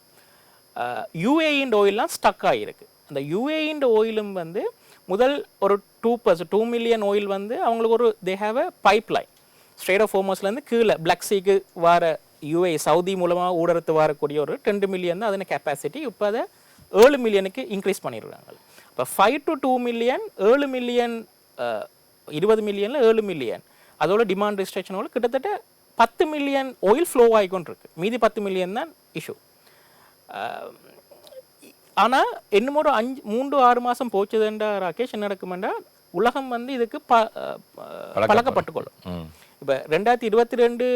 B: யூஏஇன் ஆயிலெலாம் ஸ்டக் ஆகிருக்கு. அந்த யூஏஇன் ஆயிலும் வந்து முதல் ஒரு 2 மில்லியன் ஆயில் வந்து அவங்களுக்கு ஒரு they have a pipeline strait of ஹோர்மஸ்லேருந்து கீழே பிளாக் சீக்கு வர யூஏஇ சவுதி மூலமாக ஊடறுத்து வரக்கூடிய ஒரு 2 மில்லியன் தான் அதன கெப்பாசிட்டி. இப்போ அதை 7 மில்லியனுக்கு இன்க்ரீஸ் பண்ணிடுறாங்க. இப்போ 5 to 2 மில்லியன் 7 மில்லியன் 20 மில்லியனில் 7 மில்லியன் அதோட டிமாண்ட் ரெஸ்ட்ரிக்ஷனோட கிட்டத்தட்ட 10 மில்லியன் ஆயில் ஃப்ளோ ஆகிக்கொண்டிருக்கு. மீதி 10 மில்லியன் தான் இஷ்யூ. ஆனால் இன்னும் ஒரு 3-6 மாதம் போச்சுதுன்றா ராகேஷ் என்ன நடக்குமெண்டா உலகம் வந்து இதுக்கு பழக்கப்பட்டுக்கொள்ளும். இப்போ 2022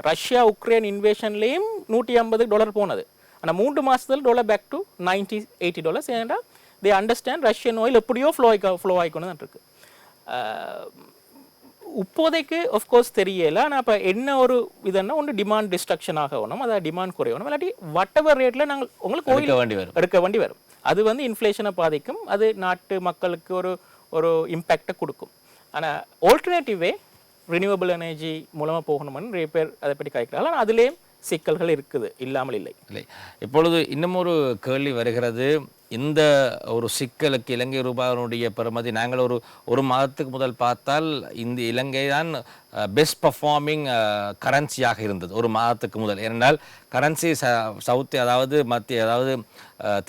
B: ரஷ்யா உக்ரைன் இன்வேஷன்லேயும் $150 போனது. ஆனால் 3 மாதத்தில் டாலர் பேக் டு $90-80. ஏன்னா தே அண்டர்ஸ்டாண்ட் ரஷ்யன் ஆயில் எப்படியோ ஃப்ளோ ஆகிக்கொண்டு தான் இருக்கு. இப்போதைக்கு ஆஃப்கோர்ஸ் தெரியல. ஆனால் இப்போ என்ன ஒரு இதுன்னா ஒன்று டிமாண்ட் டிஸ்ட்ரக்ஷன் ஆகணும், அதாவது டிமாண்ட் குறையணும், இல்லாட்டி வட்டவர் ரேட்டில் நாங்கள் உங்களுக்கு எடுக்க வேண்டி வரும். அது வந்து இன்ஃப்ளேஷனை பாதிக்கும், அது நாட்டு மக்களுக்கு ஒரு இம்பேக்டை கொடுக்கும். ஆனால் ஆல்டர்னேட்டிவே ரினியூவபிள் எனர்ஜி மூலமாக போகணும்னு நிறைய பேர் அதை பற்றி காய்க்கிறாங்க. ஆனால் அதுலேயும் சிக்கல்கள் இருக்குது, இல்லாமல் இல்லை.
A: இப்பொழுது இன்னும் ஒரு கேள்வி வருகிறது. இந்த ஒரு சிக்கலுக்கு இலங்கை ரூபாயினுடைய பெறுமதி நாங்கள் ஒரு மாதத்துக்கு முதல் பார்த்தால் இந்த இலங்கை தான் பெஸ்ட் பர்ஃபார்மிங் கரன்சியாக இருந்தது ஒரு மாதத்துக்கு முதல். ஏனென்றால் கரன்சி மத்திய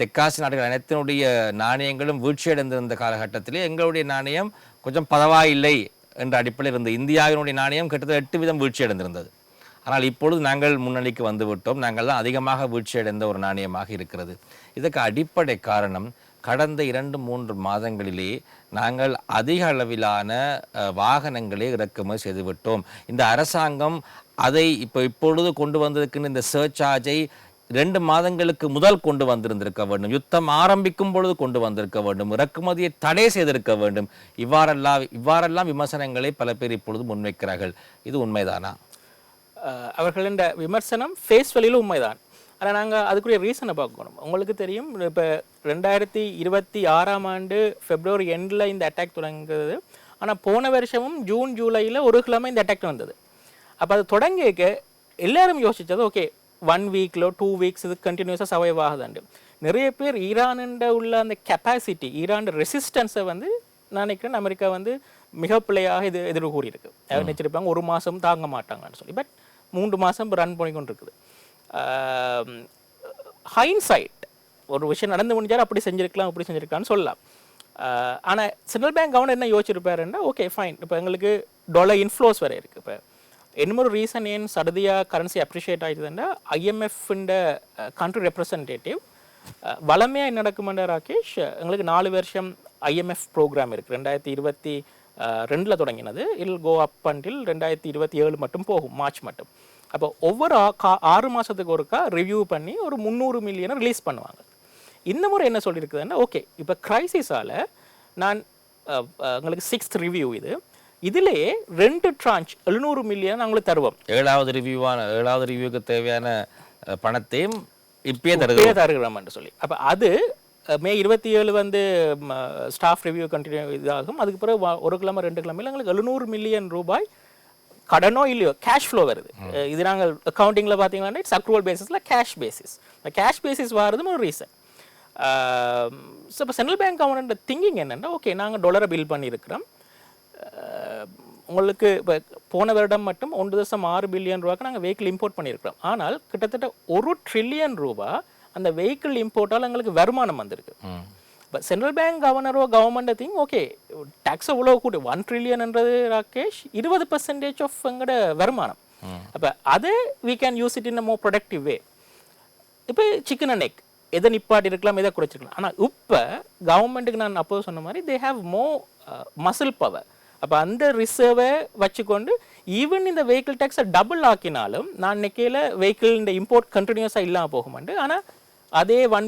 A: தெற்காசி நாடுகள் அனைத்தினுடைய நாணயங்களும் வீழ்ச்சியடைந்திருந்த காலகட்டத்திலே எங்களுடைய நாணயம் கொஞ்சம் பரவாயில்லை என்ற அடிப்படையில் இருந்தது. இந்தியாவினுடைய நாணயம் கிட்டத்தட்ட 8 வீதம் வீழ்ச்சியடைந்திருந்தது. ஆனால் இப்பொழுது நாங்கள் முன்னணிக்கு வந்துவிட்டோம். நாங்கள் தான் அதிகமாக வீழ்ச்சியடைந்த ஒரு நாணயமாக இருக்கிறது. இதற்கு அடிப்படை காரணம் கடந்த 2-3 மாதங்களிலே நாங்கள் அதிக அளவிலான வாகனங்களை இறக்குமதி செய்துவிட்டோம். இந்த அரசாங்கம் அதை இப்பொழுது கொண்டு வந்திருக்கின்ற இந்த சர்சார்ஜை 2 மாதங்களுக்கு முதல் கொண்டு வந்திருந்திருக்க வேண்டும். யுத்தம் ஆரம்பிக்கும் பொழுது கொண்டு வந்திருக்க வேண்டும். இறக்குமதியை தடை செய்திருக்க வேண்டும். இவ்வாறெல்லாம் விமர்சனங்களை பல பேர் இப்பொழுது முன்வைக்கிறார்கள். இது உண்மைதானா?
B: அவர்களின் விமர்சனம் ஃபேஸ் வேல்யூல உண்மைதான். ஆனால் நாங்கள் அதுக்குரிய ரீசனை பார்க்கணும். உங்களுக்கு தெரியும், இப்போ 2026ஆம் ஆண்டு February எண்டில் இந்த அட்டாக் தொடங்குது. ஆனால் போன வருஷமும் ஜூன் ஜூலையில் ஒரு கிழமை இந்த அட்டாக் வந்தது. அப்போ அது தொடங்கிக்க எல்லாரும் யோசித்தது ஓகே 1 வீக்லோ 2 வீக்ஸ் இது கண்டினியூஸாக சர்வைவ் ஆகுதுண்டு. நிறைய பேர் ஈரானுண்ட உள்ள அந்த கெப்பாசிட்டி, ஈரான் ரெசிஸ்டன்ஸை வந்து நான் நினைக்கிறேன் அமெரிக்கா வந்து மிக பிள்ளையாக எதிர்கூறியிருக்கு. நினச்சிருப்பாங்க 1 மாதம் தாங்க மாட்டாங்கன்னு சொல்லி. பட் 3 மாதம் ரன் பண்ணிக்கொண்டு இருக்குது. ஹைன்சைட் ஒரு விஷயம் நடந்து முடிஞ்சாலும் அப்படி செஞ்சிருக்கலாம்னு சொல்லலாம். ஆனால் சென்ட்ரல் பேங்க் கவர்னர் என்ன யோசிச்சிருப்பாருன்னா ஓகே ஃபைன், இப்போ எங்களுக்கு டாலர் இன்ஃப்ளோஸ் வேறு இருக்குது. இப்போ இன்னொரு ரீசன் ஏன் சடதியாக கரன்சி அப்ரிஷியேட் ஆகிடுதுன்னா IMF-ண்ட கண்ட்ரி ரெப்ரசன்டேட்டிவ் வளமையாக என்ன நடக்குமெண்டா ராகேஷ், எங்களுக்கு 4 வருஷம் IMF ப்ரோக்ராம் இருக்குது. 2022 தொடங்கினது. இல் கோ அப் அண்டில் 2027 மட்டும் போகும், மார்ச் மட்டும். அப்போ ஒவ்வொரு 6 மாதத்துக்கு ஒருக்கா ரிவ்யூ பண்ணி ஒரு 300 மில்லியனை ரிலீஸ் பண்ணுவாங்க. இந்த முறை என்ன சொல்லியிருக்குதுன்னா ஓகே இப்போ கிரைசிஸால் நான் எங்களுக்கு 6th ரிவ்யூ இதிலேயே 2 tranche 700 மில்லியன் நாங்களுக்கு தருவோம்.
A: 7வது ரிவ்யூக்கு தேவையான பணத்தையும் இப்பயே
B: தருகிறோம் என்று சொல்லி. அப்போ அது மே 27 வந்து ஸ்டாஃப் ரிவ்யூ கண்டினியூ இதாகும். அதுக்கு பிறகு 1 கிழமை 2 கிழமையில் எங்களுக்கு 700 மில்லியன் ரூபாய் கடனோ இல்லையோ கேஷ் ஃப்ளோ வருது. இது நாங்கள் அக்கௌண்டிங்கில் பார்த்தீங்கன்னா இட்ஸ் அக்ரூவல் பேசிஸில் கேஷ் பேசிஸ். இந்த கேஷ் பேசிஸ் வரதும் ஒரு ரீசன். ஸோ இப்போ சென்ட்ரல் பேங்க் கவர்மெண்ட் திங்கிங் என்னென்னா ஓகே நாங்கள் டாலரை பில் பண்ணியிருக்கிறோம், உங்களுக்கு இப்போ போன வருடம் மட்டும் 1.6 பில்லியன் ரூபாய்க்கு நாங்கள் வெஹிக்கிள் இம்போர்ட் பண்ணியிருக்கிறோம். ஆனால் கிட்டத்தட்ட 1 ட்ரில்லியன் ரூபாய் அந்த வெஹிக்கிள் இம்போர்ட்டால் எங்களுக்கு வருமானம் வந்திருக்கு. பட் சென்ட்ரல் பேங்க் கவர்னரோ கவர்மெண்ட் திங் ஓகே டேக்ஸ் எவ்வளோ கூட்டு 1 ட்ரில்லியன்ன்றது ராகேஷ் 20% ஆஃப் எங்களோட வருமானம். அப்போ அதை we can use it in a more productive way. இப்போ சிக்கன் அண்ட் எக் எதை நிப்பாட்டி இருக்கலாம், எதை குறைச்சிருக்கலாம். ஆனால் இப்போ கவர்மெண்ட்டுக்கு நான் அப்போ சொன்ன மாதிரி they have more muscle power. அப்போ அந்த ரிசர்வை வச்சுக்கொண்டு ஈவன் இந்த வெஹிக்கிள் டேக்ஸை டபுள் ஆக்கினாலும் நான் நினைக்கையில் வெஹிக்கிள் இந்த இம்போர்ட் கண்டினியூஸாக இல்லாமல் போகுமாண்டு. ஆனால் அதே 1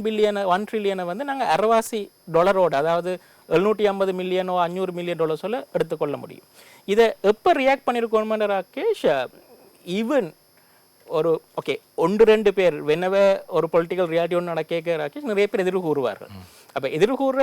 B: ட்ரில்லியனை வந்து நாங்கள் அரவாசி டாலரோட, அதாவது 750 மில்லியனோ 500 மில்லியன் டாலர்ஸோட எடுத்துக்கொள்ள முடியும். இதை எப்போ ரியாக்ட் பண்ணியிருக்கோம் ராகேஷ், ஈவன் ஒரு ஓகே 1-2 பேர் வெனவே ஒரு பொலிட்டிக்கல் ரியாலிட்டி ஒன்று நடக்க ராகேஷ் நிறைய பேர் எதிர்வு கூறுவார்கள். அப்போ எதிர்வு கூறுற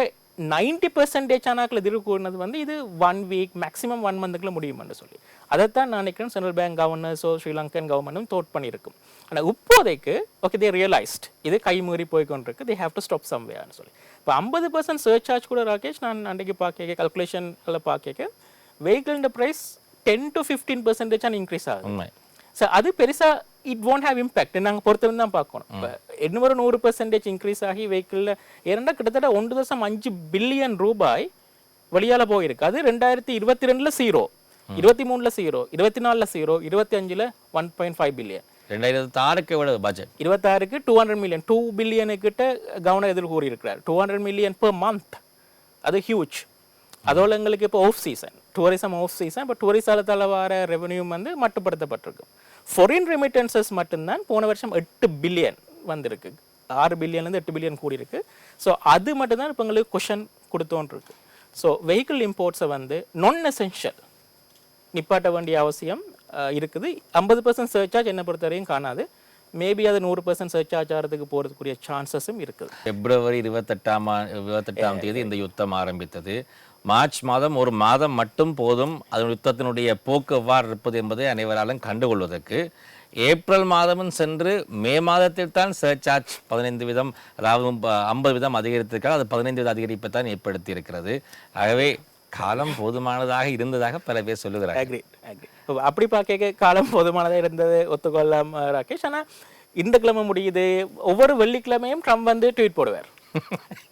B: 90% ஆனாக்கள் எதிர்வு கூறினது வந்து இது 1 வீக் மேக்ஸிமம் 1 மந்த்துக்குள்ள முடியும்னு சொல்லி. அதைத்தான் நான் நினைக்கிறேன் சென்ட்ரல் பேங்க் கவர்னர்ஸோ ஸ்ரீலங்கன் கவர்மெண்ட்டும் தோட் பண்ணியிருக்கும். ஆனால் இப்போதைக்கு ஓகே தே ரியலைஸ்ட் இது கைமீறி போய்கொண்டிருக்கு, தே ஹேவ் டு ஸ்டாப் சம்வேர்னு சொல்லி. இப்போ 50% சர்சார்ஜ் கூட ராகேஷ் நான் அன்றைக்கு பார்க்க கல்குலேஷனில் பார்க்க வெஹிக்கிள் ப்ரைஸ் 10 to 15% இன்க்ரீஸ் ஆகுது. ஸோ அது பெருசாக இட் won't have impact. நாங்கள் பொறுத்திருந்து தான் பார்க்கணும். இப்போ இன்னும் ஒரு 100% இன்க்ரீஸ் ஆகி வெஹிக்கிளில் ஏன்னா கிட்டத்தட்ட 1.5 பில்லியன் ரூபாய் வெளியால் போயிருக்கு. அது 2022 0, 23 0, 24 0, 25 1.5 பில்லியன்.
A: 2026 எவ்வளவு பட்ஜெட்?
B: 26க்கு 200 மில்லியன், 2 பில்லியனு கிட்ட கவனம் எதிர்கூறி இருக்கிறார். 200 மில்லியன் per month. அது ஹியூஜ். அதோட எங்களுக்கு இப்போ off season, tourism off season. இப்போ டூரிசாலத்தால் வர ரெவன்யூ வந்து மட்டுப்படுத்தப்பட்டிருக்கு. ஃபாரின் ரெமிட்டன்சஸ் மட்டும்தான் போன வருஷம் 8 பில்லியன் வந்திருக்கு. 6 பில்லியன்லேருந்து 8 பில்லியன் கூடி இருக்கு. ஸோ அது மட்டும்தான் இப்போ எங்களுக்கு கொஷன் கொடுத்தோன்னு இருக்கு. ஸோ வெஹிக்கிள் இம்போர்ட்ஸை வந்து நான் எசென்ஷியல் நிப்பாட்ட வேண்டிய அவசியம் இருக்குது. 50% சர்ச்சார்ஜ் என்னை பொறுத்தவரையும் காணாது. மேபி அது 100% சர்ச்சார்ஜ் ஆகிறதுக்கு போகிறதுக்குரிய சான்சஸும் இருக்குது.
A: பிப்ரவரி 28ஆம் தேதி இந்த யுத்தம் ஆரம்பித்தது. மார்ச் மாதம் ஒரு மாதம் மட்டும் போதும் அதன் யுத்தத்தினுடைய போக்கு எவ்வாறு இருப்பது என்பதை அனைவராலும் கண்டுகொள்வதற்கு. ஏப்ரல் மாதமும் சென்று மே மாதத்தில் தான் சர்ச்சார்ஜ் 15%, அதாவது 50% அதிகரித்திருக்கிறார். அது 15% அதிகரிப்பை தான் ஏற்படுத்தி இருக்கிறது. ஆகவே காலம் போதுமானதாக இருந்ததாக பல பேர் சொல்லுகிறார்கள்.
B: அப்படி பார்க்க காலம் போதுமானதாக இருந்தது ஒத்துக்கொள்ளலாம் ராகேஷ். ஆனால் இந்த கிழமை முடியுது. ஒவ்வொரு வெள்ளிக்கிழமையும் ட்ரம்ப் வந்து ட்வீட் போடுவார்.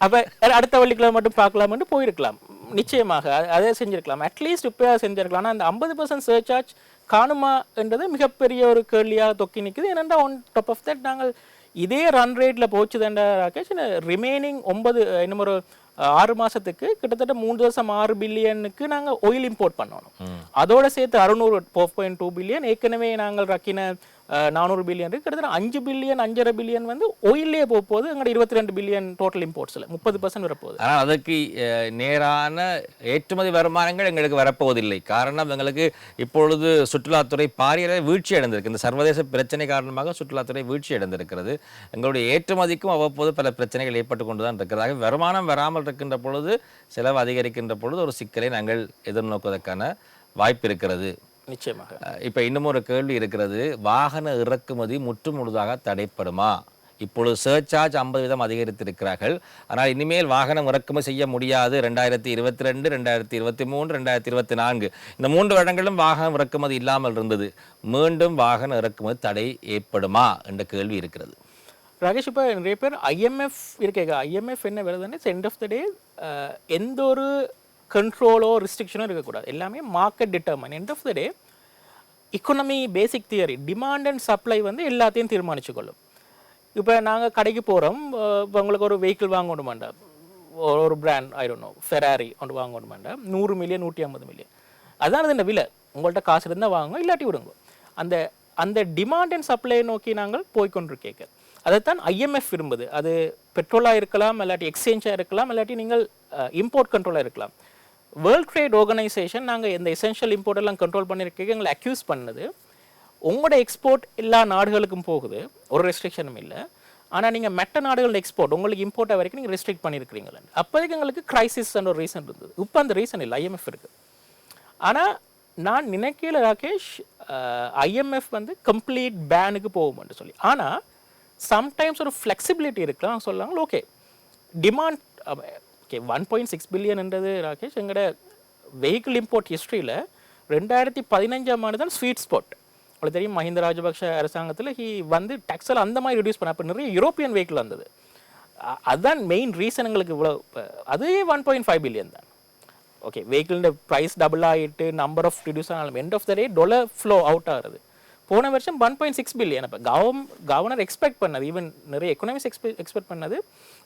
B: அப்போ அடுத்த வெள்ளிக்கிழமை மட்டும் பார்க்கலாம்னு போயிருக்கலாம். நிச்சயமாக அதே செஞ்சிருக்கலாம். அட்லீஸ்ட் இப்போ செஞ்சிருக்கலாம். ஆனால் அந்த 50% சர்ச்சார்ஜ் காணுமா என்றது மிகப்பெரிய ஒரு கேள்வியாக தொக்கி நிற்குது. ஏன்னா ஆன் டாப் ஆஃப் தட் நாங்கள் இதே ரன் ரேட்டில் போச்சுதேண்டா ராகேஷ், ரிமைனிங் 9 இன்னும் ஒரு 6 மாசத்துக்கு கிட்டத்தட்ட 3.6 பில்லியனுக்கு நாங்கள் ஆயில் இம்போர்ட் பண்ணணும். அதோட சேர்த்து 4.2 பில்லியன் ஏற்கனவே நாங்கள் ரக்கின 400 பில்லியன் இருக்கு. கிட்டத்தட்ட 5 பில்லியன் 5.5 பில்லியன் வந்து ஆயிலே போகுது. எங்களோட 22 பில்லியன் டோட்டல் இம்போர்ட்ஸில் 30% வரப்போகுது.
A: ஆனால் அதற்கு நேரான ஏற்றுமதி வருமானங்கள் எங்களுக்கு வரப்போவதில்லை. காரணம் எங்களுக்கு இப்பொழுது சுற்றுலாத்துறை பாரிய வீழ்ச்சி அடைந்திருக்கு. இந்த சர்வதேச பிரச்சனை காரணமாக சுற்றுலாத்துறை வீழ்ச்சி அடைந்திருக்கிறது. எங்களுடைய ஏற்றுமதிக்கும் அவ்வப்போது பல பிரச்சனைகள் ஏற்பட்டு கொண்டு தான் இருக்கிறதாக. வருமானம் வராமல் இருக்கின்ற பொழுது, செலவு அதிகரிக்கின்ற பொழுது ஒரு சிக்கலை நாங்கள் எதிர்நோக்குவதற்கான வாய்ப்பு இருக்கிறது.
B: நிச்சயமாக.
A: இப்போ இன்னும் ஒரு கேள்வி இருக்கிறது. வாகன இறக்குமதி முற்று முழுதாக தடைப்படுமா? இப்பொழுது சர்ச்சார்ஜ் 50% அதிகரித்திருக்கிறார்கள். ஆனால் இனிமேல் வாகனம் இறக்குமதி செய்ய முடியாது. 2022, 2023, 2024 இந்த 3 வருடங்களும் வாகனம் இறக்குமதி இல்லாமல் இருந்தது. மீண்டும் வாகன இறக்குமதி தடை ஏற்படுமா என்ற கேள்வி இருக்கிறது.
B: ராகேஷ், இப்போ நிறைய பேர் ஐஎம்எஃப் இருக்கேங்க. ஐஎம்எஃப் என்ன வருதுன்னா எண்ட் ஆஃப் த டே எந்த ஒரு கண்ட்ரோலோ ரெஸ்ட்ரிக்ஷனோ இருக்கக்கூடாது. எல்லாமே market determine. End of the day economy basic theory, demand and supply வந்து எல்லாத்தையும் தீர்மானிச்சு கொள்ளும். இப்போ நாங்கள் கடைக்கு போகிறோம். இப்போ உங்களுக்கு ஒரு வெஹிக்கிள் வாங்கணும் வேண்டாம், ஒரு பிராண்ட் ஐடோனோ ஃபெராரி ஒன்று வாங்கணும் வேண்டாம், 100 மில்லியன் 150 மில்லியன் அதான் இந்த விலை. உங்கள்கிட்ட காசு இருந்தால் வாங்க, இல்லாட்டி விடுங்க. அந்த அந்த டிமாண்ட் அண்ட் சப்ளை நோக்கி நாங்கள் போய்கொண்டிருக்கேங்க. அதைத்தான் ஐஎம்எஃப் விரும்புது. அது பெட்ரோலாக இருக்கலாம், இல்லாட்டி எக்ஸ்சேஞ்சாக இருக்கலாம், இல்லாட்டி நீங்கள் இம்போர்ட் கண்ட்ரோலாக இருக்கலாம். வேர்ல்ட் ட்ரேட் ஆர்கனைசேஷன் நாங்கள் இந்த எசென்ஷியல் இம்போர்ட் எல்லாம் கண்ட்ரோல் பண்ணியிருக்கீங்க எங்களை அக்யூஸ் பண்ணது. உங்களோட எக்ஸ்போர்ட் எல்லா நாடுகளுக்கும் போகுது, ஒரு ரெஸ்ட்ரிக்ஷனும் இல்லை. ஆனால் நீங்கள் மற்ற நாடுகளோட எக்ஸ்போர்ட் உங்களுக்கு இம்போர்ட்டை வரைக்கும் நீங்கள் ரெஸ்ட்ரிக்ட் பண்ணியிருக்கிறீங்களே. அப்போதைக்கு எங்களுக்கு கிரைசிஸ் ஒரு ரீசன் இருந்தது. இப்போ அந்த ரீசன் இல்லை, ஐஎம்எஃப் இருக்குது. ஆனால் நான் நினைக்கல ராகேஷ் ஐஎம்எஃப் வந்து கம்ப்ளீட் பேனுக்கு போகும்னு சொல்லி. ஆனால் சம்டைம்ஸ் ஒரு ஃப்ளெக்சிபிலிட்டி இருக்கலாம் சொல்லாங்க. ஓகே, டிமாண்ட் ஓகே 1.6 பில்லியன்ன்றது ராகேஷ் எங்களோட வெஹிக்கிள் இம்போர்ட் ஹிஸ்ட்ரியில் 2015 தான் ஸ்வீட் ஸ்பாட். உங்களுக்கு தெரியும், மஹிந்த ராஜபக்ஷ அரசாங்கத்தில் வந்து டேக்ஸில் அந்த மாதிரி ரிடியூஸ் பண்ண. அப்போ நிறைய யூரோப்பியன் வெஹிக்கிள் வந்தது. அதுதான் மெயின் ரீசன் எங்களுக்கு இவ்வளோ. அதே 1.5 பில்லியன் தான். ஓகே, வெஹிக்கிள் ப்ரைஸ் டபுள் ஆகிட்டு நம்பர் ஆஃப் ரிடியூஸ் ஆனாலும் end of the day dollar flow out ஆகுது. போன வருஷம் 1.6 பில்லியன். அப்போ கவர்னர் எக்ஸ்பெக்ட் பண்ணது, ஈவன் நிறைய எக்கனாமிக்ஸ் எக்ஸ்பெக்ட் பண்ணது,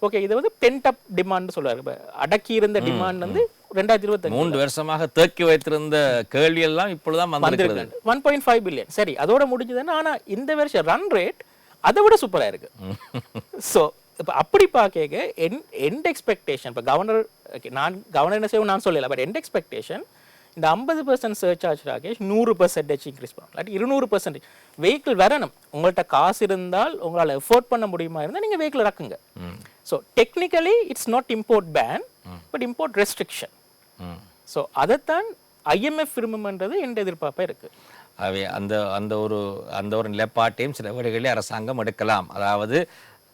B: ஓகே இது வந்து பென்ட் அப் டிமாண்ட் சொல்லுவார். இப்போ அடக்கி இருந்த டிமாண்ட் வந்து 2023
A: வருஷமாக தேக்கி வைத்திருந்த கேள்வி எல்லாம் இப்பொழுதுதான் வந்திருக்கிறது.
B: 1.5 பில்லியன். சரி, அதோட முடிஞ்சதுன்னா. ஆனால் இந்த வருஷம் ரன் ரேட் அதை விட சூப்பராக இருக்கு. ஸோ இப்போ அப்படி பார்க்க எண்ட் எக்ஸ்பெக்டேஷன் இப்போ கவர்னர் என்ன செய்வோம் நான் சொல்லலை. பட் எண்ட் எக்ஸ்பெக்டேஷன் இந்த 50% சர்ச்சார்ஜ் ராகேஷ் 100% இன்க்ரீஸ் பண்ணலாம், இல்லாட்டி 200% வெஹிக்கிள் வரணும். உங்கள்கிட்ட காசு இருந்தால் உங்களால் எஃபோர்ட் பண்ண முடியுமா இருந்தால் நீங்கள் வெஹிக்கிள் இறக்குங்க. So technically it's not import ban, but import restriction. So அதைத்தான் ஐஎம்எஃப் விரும்புன்றது எந்த எதிர்பார்ப்பாக இருக்குது.
A: அவை அந்த ஒரு நிலைப்பாட்டையும் சில வீடுகளில் அரசாங்கம் எடுக்கலாம். அதாவது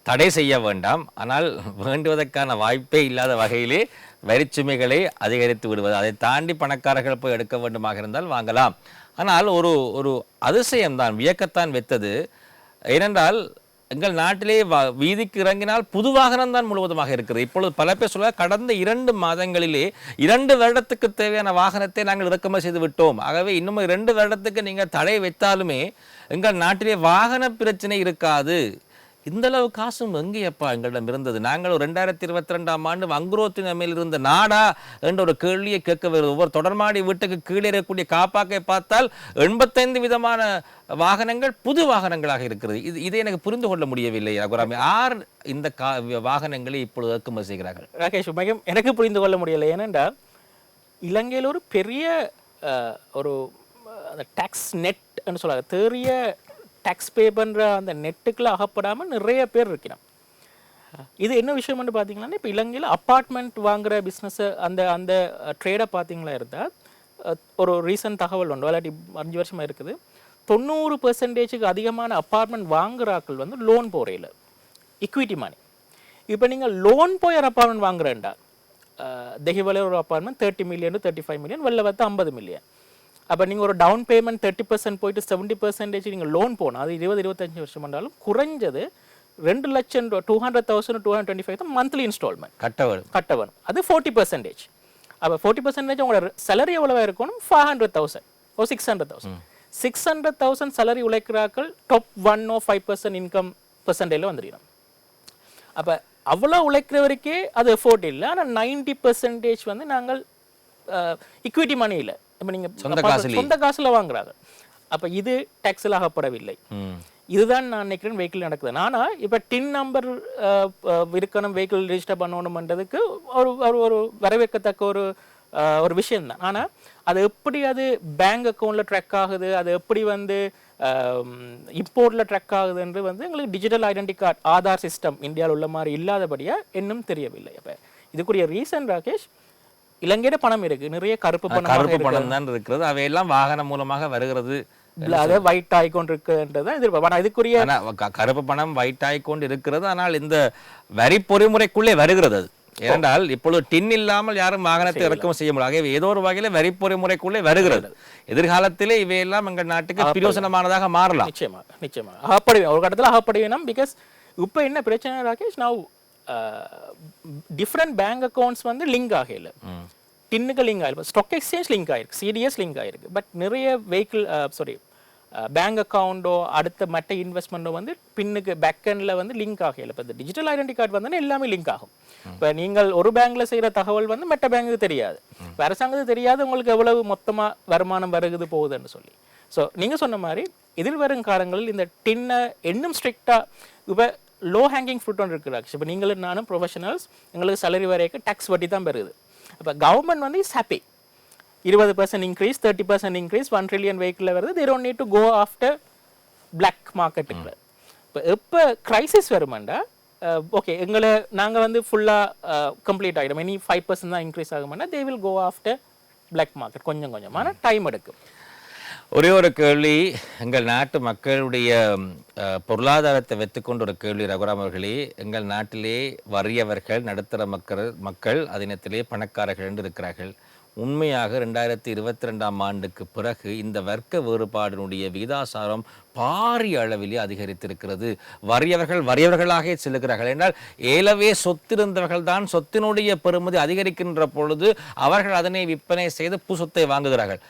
A: தடை செய்ய வேண்டாம், ஆனால் வேண்டுவதற்கான வாய்ப்பே இல்லாத வகையிலே வரிச்சுமைகளை அதிகரித்து விடுவது. அதை தாண்டி பணக்காரர்கள் போய் எடுக்க வேண்டுமாக இருந்தால் வாங்கலாம். ஆனால் ஒரு அதிசயம்தான், வியக்கத்தான் வைத்தது. ஏனென்றால் எங்கள் நாட்டிலே வீதிக்கு இறங்கினால் புது வாகனம் தான் முழுவதுமாக இருக்கிறது. இப்பொழுது பல பேர் சொல்ல கடந்த 2 மாதங்களிலே 2 வருடத்துக்கு தேவையான வாகனத்தை நாங்கள் இறக்குமதி செய்து விட்டோம். ஆகவே இன்னும் 2 வருடத்துக்கு நீங்கள் தடை வைத்தாலுமே எங்கள் நாட்டிலே வாகன பிரச்சனை இருக்காது. இந்த அளவு காசும் எங்கேயப்பா எங்களிடம் இருந்தது? நாங்கள் ஒரு 2022ஆம் ஆண்டு வங்குரோத்தின் மேல் இருந்த நாடா என்ற ஒரு கேள்வியை கேட்க வருது. ஒவ்வொரு தொடர்மாடி வீட்டுக்கு கீழே இருக்கக்கூடிய காப்பாக்கை பார்த்தால் 85 விதமான வாகனங்கள் புது வாகனங்களாக இருக்கிறது. இதை எனக்கு புரிந்து கொள்ள முடியவில்லை. ரகுராமி, யார் இந்த வாகனங்களை இப்பொழுது இறக்குமதி செய்கிறார்கள்?
B: ராகேஷ், மையம் எனக்கு புரிந்து கொள்ள முடியலை. ஏனென்றால் இலங்கையில் ஒரு பெரிய ஒரு அந்த டேக்ஸ் நெட்னு சொல்லுவாங்க, பெரிய டேக்ஸ் பே பண்ணுற அந்த நெட்டுக்குள்ள அகப்படாமல் நிறைய பேர் இருக்கிறான். இது என்ன விஷயம்னு பார்த்தீங்கன்னா, இப்போ இலங்கையில் அப்பார்ட்மெண்ட் வாங்குகிற பிஸ்னஸை அந்த அந்த ட்ரேடை பார்த்தீங்களா இருந்தால் ஒரு ரீசன்ட் தகவல் உண்டு, விளையாட்டி 5 வருஷமாக இருக்குது. 90% அதிகமான அப்பார்ட்மெண்ட் வாங்குறாக்கள் வந்து லோன் போகிறையில் இக்விட்டி மணி. இப்போ நீங்கள் லோன் போய் ஒரு அப்பார்ட்மெண்ட் வாங்குறேன்டா, தெஹிவலே ஒரு அப்பார்ட்மெண்ட் 30 million to 35 million, வெளில பார்த்து 50 million. அப்போ நீங்கள் ஒரு டவுன் பேமெண்ட் 30% போயிட்டு 70% நீங்கள் லோன் போனால் அது 20-25 வருஷம் பண்ணாலும் குறைஞ்சது 2 லட்சம் 200,000 to 225,000 மந்த்லி இன்ஸ்டால்மெண்ட் கட்ட வேணும். அது 40%. அப்போ 40% உங்களோட சேலரி எவ்வளவா இருக்கணும்? 500,000 ஓ 600,000. 600,000 சேலரி உழைக்கிறாக்கள் டாப் 1 or 5% இன்கம் பெர்சன்டேஜில் வந்துடணும். அப்போ அவ்வளோ உழைக்கிறவருக்கே அது எஃபோர்ட் இல்லை. ஆனால் 90% வந்து நாங்கள் இக்விட்டி மணியில் இப்போ நீங்கள் சொந்த காசில் வாங்குறாங்க. அப்போ இது டேக்ஸில் ஆகப்படவில்லை. இதுதான் நான் நினைக்கிறேன் வெஹிக்கிள் நடக்குது. ஆனால் இப்போ டின் நம்பர் இருக்கணும், வெஹிக்கிள் ரிஜிஸ்டர் பண்ணணும்ன்றதுக்கு ஒரு வரவேற்கத்தக்க ஒரு விஷயம்தான். ஆனால் அது எப்படி அது பேங்க் அக்கௌண்ட்டில் ட்ராக் ஆகுது, அது எப்படி வந்து இம்போர்ட்டில் ட்ராக் ஆகுதுன்றது வந்து எங்களுக்கு digital identity card Aadhaar system இந்தியாவில் உள்ள மாதிரி இல்லாதபடியாக இன்னும் தெரியவில்லை. அப்போ இதுக்குரிய ரீசன் ராகேஷ், இலங்கையில பணம் இருக்கு, நிறைய கருப்பு பணம்
A: தான் இருக்கிறது. அவையெல்லாம் வாகனம் மூலமாக வருகிறது,
B: அது வைட் ஆகிக்கொண்டு இருக்குன்றதான் எதிர்பார்ப்பு. இதுக்குரிய
A: கருப்பு பணம் வைட் ஆகிக்கொண்டு இருக்கிறது. ஆனால் இந்த வரி பொறிமுறைக்குள்ளே வருகிறது அது. ஏனென்றால் இப்பொழுது டின் இல்லாமல் யாரும் வாகனத்தை இறக்குமதி செய்ய முடியாது. ஏதோ ஒரு வகையில் வரி பொறிமுறைக்குள்ளே வருகிறது. எதிர்காலத்திலே இவையெல்லாம் எங்கள் நாட்டுக்கு பிரயோசனமானதாக மாறலாம்.
B: நிச்சயமாக அகப்படுவேன், ஒரு கட்டத்தில் அகப்படுவேன். பிகாஸ் இப்போ என்ன பிரச்சனை ராகேஷ், நான் டிஃப்ரெண்ட் பேங்க் அக்கௌண்ட்ஸ் வந்து லிங்க் ஆகல, டின்னுக்கு லிங்க் ஆகிருக்கு, ஸ்டாக் எக்ஸ்சேஞ்ச் லிங்க் ஆகிருக்கு, சிடிஎஸ் லிங்க் ஆகிருக்கு. பட் நிறைய வெஹிக்கிள் பேங்க் அக்கௌண்டோ அடுத்த மற்ற இன்வெஸ்ட்மெண்ட்டோ வந்து பின்னுக்கு பேக்கெண்டில் வந்து லிங்க் ஆகல. இப்போ இந்த டிஜிட்டல் ஐடென்டி கார்டு வந்தோன்னா எல்லாமே லிங்க் ஆகும். இப்போ நீங்கள் ஒரு பேங்க்ல செய்கிற தகவல் வந்து மற்ற பேங்குக்கு தெரியாது, அரசாங்கத்துக்கு தெரியாது உங்களுக்கு எவ்வளவு மொத்தமாக வருமானம் வருகுது போகுதுன்னு சொல்லி. ஸோ நீங்கள் சொன்ன மாதிரி எதிர்வரும் காலங்களில் இந்த டின்னை இன்னும் ஸ்ட்ரிக்டாக இப்போ லோ ஹேங்கிங் ஃப்ரூட் ஒன்று இருக்குது. இப்போ நீங்களும் நானும் ப்ரொஃபஷனல்ஸ், எங்களுக்கு சேலரி வரைக்கும் டேக்ஸ் வட்டி தான் பெறுது. இப்போ கவர்மெண்ட் வந்து is happy, 20% increase, 30% increase, 1 trillion வெஹிக்கிளில் வருது. they don't need to go after black மார்க்கெட்டுக்கு. இப்போ எப்போ கிரைசிஸ் வருமாண்டா, ஓகே எங்களை நாங்கள் வந்து ஃபுல்லாக கம்ப்ளீட் ஆகிடும், இனி 5% தான் இன்க்ரீஸ் ஆகுமாண்டா, they will go after black market. கொஞ்சம் கொஞ்சமான டைம் எடுக்கும்.
A: ஒரே ஒரு கேள்வி, எங்கள் நாட்டு மக்களுடைய பொருளாதாரத்தை வைத்துக்கொண்டு ஒரு கேள்வி ரகுராம் அவர்களே. எங்கள் நாட்டிலே வறியவர்கள், நடுத்தர மக்கள் அதினத்திலே பணக்காரர்கள் என்று இருக்கிறார்கள். உண்மையாக 2022ஆம் ஆண்டுக்கு பிறகு இந்த வர்க்க வேறுபாடினுடைய விகிதாசாரம் பாரிய அளவிலே அதிகரித்திருக்கிறது. வறியவர்களாக செல்லுகிறார்கள் என்றால் ஏலவே சொத்திருந்தவர்கள் தான் சொத்தினுடைய பெறுமதி அதிகரிக்கின்ற பொழுது அவர்கள் அதனை விற்பனை செய்து புசொத்தை வாங்குகிறார்கள்.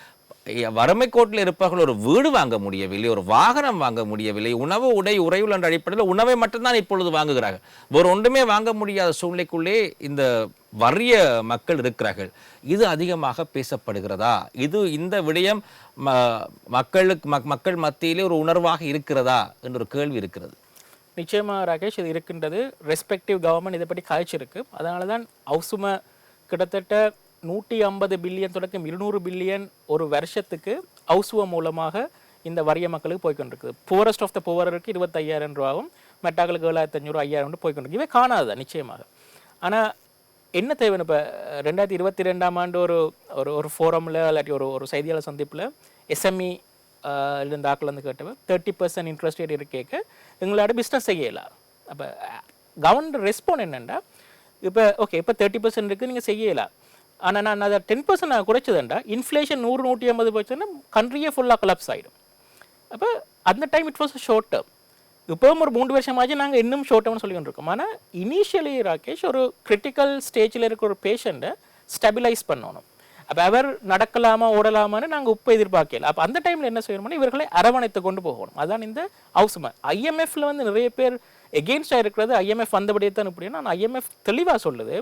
A: வறுமை கோட்டில் இருப்பவர்கள் ஒரு வீடு வாங்க முடியவில்லை, ஒரு வாகனம் வாங்க முடியவில்லை, உணவு உடை உறையுள் என்ற அடிப்படையில் உணவை மட்டும்தான் இப்பொழுது வாங்குகிறார்கள். ஒரு ஒன்றுமே வாங்க முடியாத சூழ்நிலைக்குள்ளே இந்த வறிய மக்கள் இருக்கிறார்கள். இது அதிகமாக பேசப்படுகிறதா? இந்த விடயம் மக்கள் மத்தியிலே ஒரு உணர்வாக இருக்கிறதா என்ற ஒரு கேள்வி இருக்கிறது.
B: நிச்சயமாக ராகேஷ், இது இருக்கின்றது. ரெஸ்பெக்டிவ் கவர்மெண்ட் இதை பற்றி காய்ச்சிருக்கு. அதனால தான் ஹவுசும கிட்டத்தட்ட 150 பில்லியன் தொடக்கம் 200 பில்லியன் ஒரு வருஷத்துக்கு ஹவுஸ்வ மூலமாக இந்த வறிய மக்களுக்கு போய்கொண்டிருக்குது. புவரஸ்ட் ஆஃப் த புவருக்கு 25,000 ரூபாவும், மெட்டாக்களுக்கு 7,500, 5,000 போய்கொண்டிருக்கு. இவை காணாதுதான் நிச்சயமாக. ஆனால் என்ன தேவைன்னு, இப்போ 2022ஆம் ஆண்டு ஒரு ஃபோரமில் இல்லாட்டி ஒரு செய்தியாளர் சந்திப்பில் எஸ்எம்இ இருந்த ஆக்கள் வந்து கேட்டவன் 30% இன்ட்ரெஸ்ட் ரேட் இருக்கேக்க எங்களோட பிஸ்னஸ் செய்யலாம். அப்போ கவர்மெண்ட் ரெஸ்பாண்ட் என்னென்னா, இப்போ ஓகே இப்போ 30% இருக்குது நீங்கள் செய்யலாம், ஆனால் நான் அதை 10% நான் குறைச்சதுண்டா இன்ஃப்ளேஷன் 100-150 போச்சுன்னா கண்ட்ரியே ஃபுல்லாக கொலாப்ஸ் ஆகிடும். அப்போ அந்த time it was a short term. இப்போவும் ஒரு 3 வருஷமாச்சு நாங்கள் இன்னும் ஷார்ட் டேர்ம்னு சொல்லி கொண்டிருக்கோம். ஆனால் இனிஷியலி ராகேஷ் ஒரு கிரிட்டிக்கல் ஸ்டேஜில் இருக்கிற ஒரு பேஷண்ட்டை ஸ்டெபிலைஸ் பண்ணணும். அப்போ அவர் நடக்கலாமா ஓடலாமான்னு நாங்கள் உப்பை எதிர்பார்க்கல. அப்போ அந்த டைமில் என்ன செய்யணும்னா இவர்களை அரவணைத்து கொண்டு போகணும். அதான் இந்த அவசியம். ஐஎம்எஃப்ல வந்து நிறைய பேர் எகெயின்ஸ்டாக இருக்கிறது ஐஎம்எஃப் வந்தபடியே தான் இப்படின்னா, நான் ஐஎம்எஃப் தெளிவாக சொல்லுது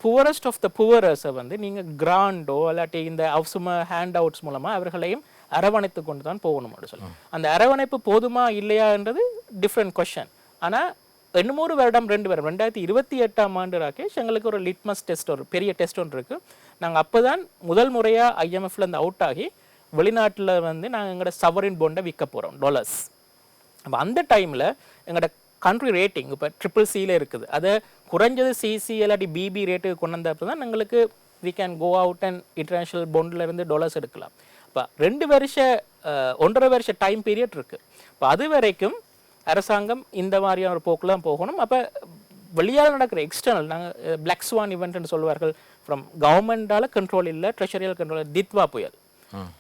B: புவரஸ்ட் ஆஃப் த புவரஸை வந்து நீங்கள் கிராண்டோ இல்லாட்டி இந்த அவசும ஹேண்ட் அவுட்ஸ் மூலமாக அவர்களையும் அரவணைத்து கொண்டு தான் போகணும் அப்படின்னு சொல்லி. அந்த அரவணைப்பு போதுமா இல்லையான்றது டிஃப்ரெண்ட் கொஷன். ஆனால் 8 வருடம் 2028ஆம் ஆண்டு ராகேஷ் எங்களுக்கு ஒரு லிட்மஸ் டெஸ்ட், ஒரு பெரிய டெஸ்ட் ஒன்று இருக்குது. நாங்கள் அப்போ தான் முதல் முறையாக ஐஎம்எஃப்ல இருந்து அவுட் ஆகி வெளிநாட்டில் வந்து நாங்கள் எங்களோட சவரின் போண்டை விற்க போகிறோம் டாலர்ஸ். அப்போ அந்த டைமில் எங்களோட கண்ட்ரி ரேட்டிங் இப்போ CCCல இருக்குது. அதை குறைஞ்சது சிசி இல்லாட்டி பிபி ரேட்டுக்கு கொண்டு வந்தப்போ தான் எங்களுக்கு we can go out and international பொண்டில் இருந்து டாலர்ஸ் எடுக்கலாம். இப்போ 2 வருஷம் 1.5 வருஷம் டைம் பீரியட் இருக்குது. இப்போ அது வரைக்கும் அரசாங்கம் இந்த மாதிரியான ஒரு போக்குலாம் போகணும். அப்போ வெளியால் நடக்கிற எக்ஸ்டர்னல் நாங்கள் பிளாக் ஸ்வான் இவெண்ட்னு சொல்வார்கள், ஃப்ரம் கவர்மெண்டால் கண்ட்ரோல் இல்லை, ட்ரெஷரியல் கண்ட்ரோல், டிட்வா புயல்,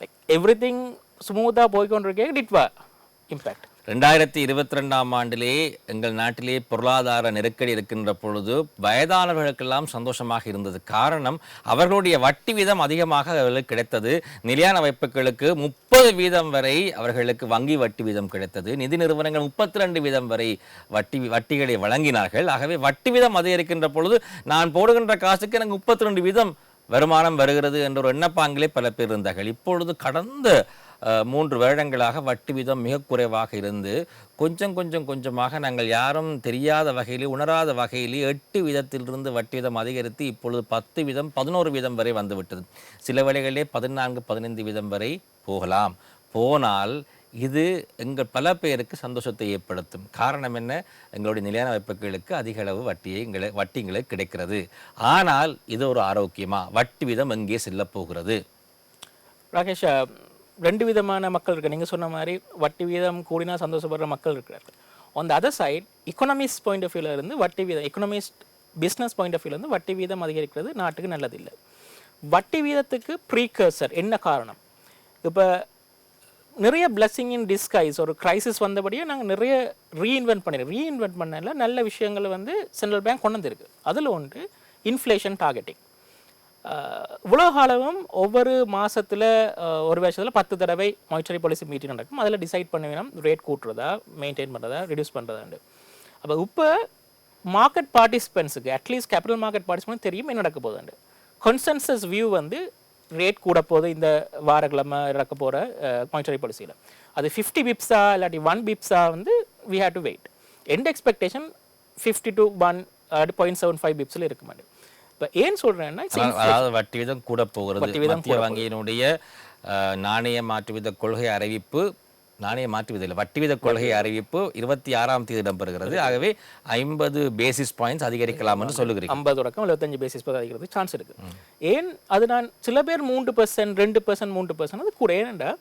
B: லைக் எவ்ரி திங் ஸ்மூத்தாக போய்கொண்டிருக்கே டிட்வா இம்பேக்ட்.
A: 2022ஆம் ஆண்டிலே எங்கள் நாட்டிலே பொருளாதார நெருக்கடி இருக்கின்ற பொழுது வயதானவர்களுக்கெல்லாம் சந்தோஷமாக இருந்தது. காரணம் அவர்களுடைய வட்டி வீதம் அதிகமாக அவர்களுக்கு கிடைத்தது. நிலையான வைப்புகளுக்கு 30% வரை அவர்களுக்கு வங்கி வட்டி வீதம் கிடைத்தது. நிதி நிறுவனங்கள் 32% வரை வட்டிகளை வழங்கினார்கள். ஆகவே வட்டி வீதம் அதிகரிக்கின்ற பொழுது நான் போடுகின்ற காசுக்கு எனக்கு 32% வருமானம் வருகிறது என்ற ஒரு எண்ணப்பாங்கிலே பல பேர் இருந்தார்கள். இப்பொழுது கடந்த 3 வருடங்களாக வட்டி வீதம் மிக குறைவாக இருந்து கொஞ்சமாக நாங்கள் யாரும் தெரியாத வகையிலே உணராத வகையிலே 8% வட்டி வீதம் அதிகரித்து இப்பொழுது 10%, 11% வரை வந்துவிட்டது. சில வேளைகளிலே 14, 15% வரை போகலாம். போனால் இது எங்கள் பல பேருக்கு சந்தோஷத்தை ஏற்படுத்தும். காரணம் என்ன? எங்களுடைய நிலையான வைப்புகளுக்கு அதிக அளவு வட்டிங்களுக்கு கிடைக்கிறது. ஆனால் இது ஒரு ஆரோக்கியமா? வட்டி வீதம் எங்கே செல்ல போகிறது?
B: ராகேஷ், 2 விதமான மக்கள் இருக்கு. நீங்கள் சொன்ன மாதிரி வட்டி வீதம் கூடினா சந்தோஷப்படுற மக்கள் இருக்கிறார்கள். On the other side economics point of வியூவில் இருந்து வட்டி வீதம், எக்கனாமிஸ்ட் பிஸ்னஸ் பாயிண்ட் ஆஃப் வியூவில் இருந்து வட்டி வீதம் அதிகரிக்கிறது நாட்டுக்கு நல்லதில்லை. வட்டி வீதத்துக்கு ப்ரீகர்சர் என்ன காரணம்? இப்போ நிறைய பிளெஸிங் இன் டிஸ்கைஸ், ஒரு கிரைசிஸ் வந்தபடியே நாங்கள் நிறைய ரீஇன்வென்ட் பண்ணல நல்ல விஷயங்களை வந்து சென்ட்ரல் பேங்க் கொண்டு வந்திருக்கு. அதில் ஒன்று இன்ஃப்ளேஷன் டார்கெட்டிங். உலக அளவும் ஒவ்வொரு மாதத்தில் ஒரு வருஷத்தில் 10 தடவை மானிட்டரி பாலிசி மீட்டிங் நடக்கும். அதில் டிசைட் பண்ணுவேன் ரேட் கூட்டுறதா, மெயின்டைன் பண்ணுறதா, ரிடியூஸ் பண்ணுறதாண்டு. அப்போ இப்போ மார்க்கெட் பார்ட்டிசிபென்ட்ஸுக்கு அட்லீஸ்ட் கேபிட்டல் மார்க்கெட் பார்ட்டிசிபென்ட் தெரியும் என்ன நடக்க போகுதுண்டு. கன்சென்சஸ் வியூ வந்து ரேட் கூட போகுது இந்த வாரக்கிழமை நடக்க போகிற மானிட்டரி பாலிசியில். அது 50 பிப்ஸா இல்லாட்டி 1 பிப்ஸா வந்து we have to wait. And expectation 50 to 1 0.75 பிப்ஸில் இருக்க மாட்டேன். இப்போ ஏன் சொல்கிறேன்னா,
A: அதாவது வட்டி வீதம் கூட போகிறது. மத்திய வங்கியினுடைய நாணய மாற்று வீத கொள்கை அறிவிப்பு, நாணய மாற்று வீத வட்டி வீத கொள்கை அறிவிப்பு 26ஆம் தேதி இடம்பெறுகிறது. ஆகவே 50 பேசிஸ் பாயிண்ட்ஸ் அதிகரிக்கலாம் என்று சொல்லுகிறேன்.
B: 50 தொடக்கம் 75 பேசிஸ் பாயிண்ட் அதிகரிக்கிறது சான்ஸ் இருக்கு. ஏன் அது நான் சில பேர் 3%, 2%, 3% அது கூட. ஏனென்றா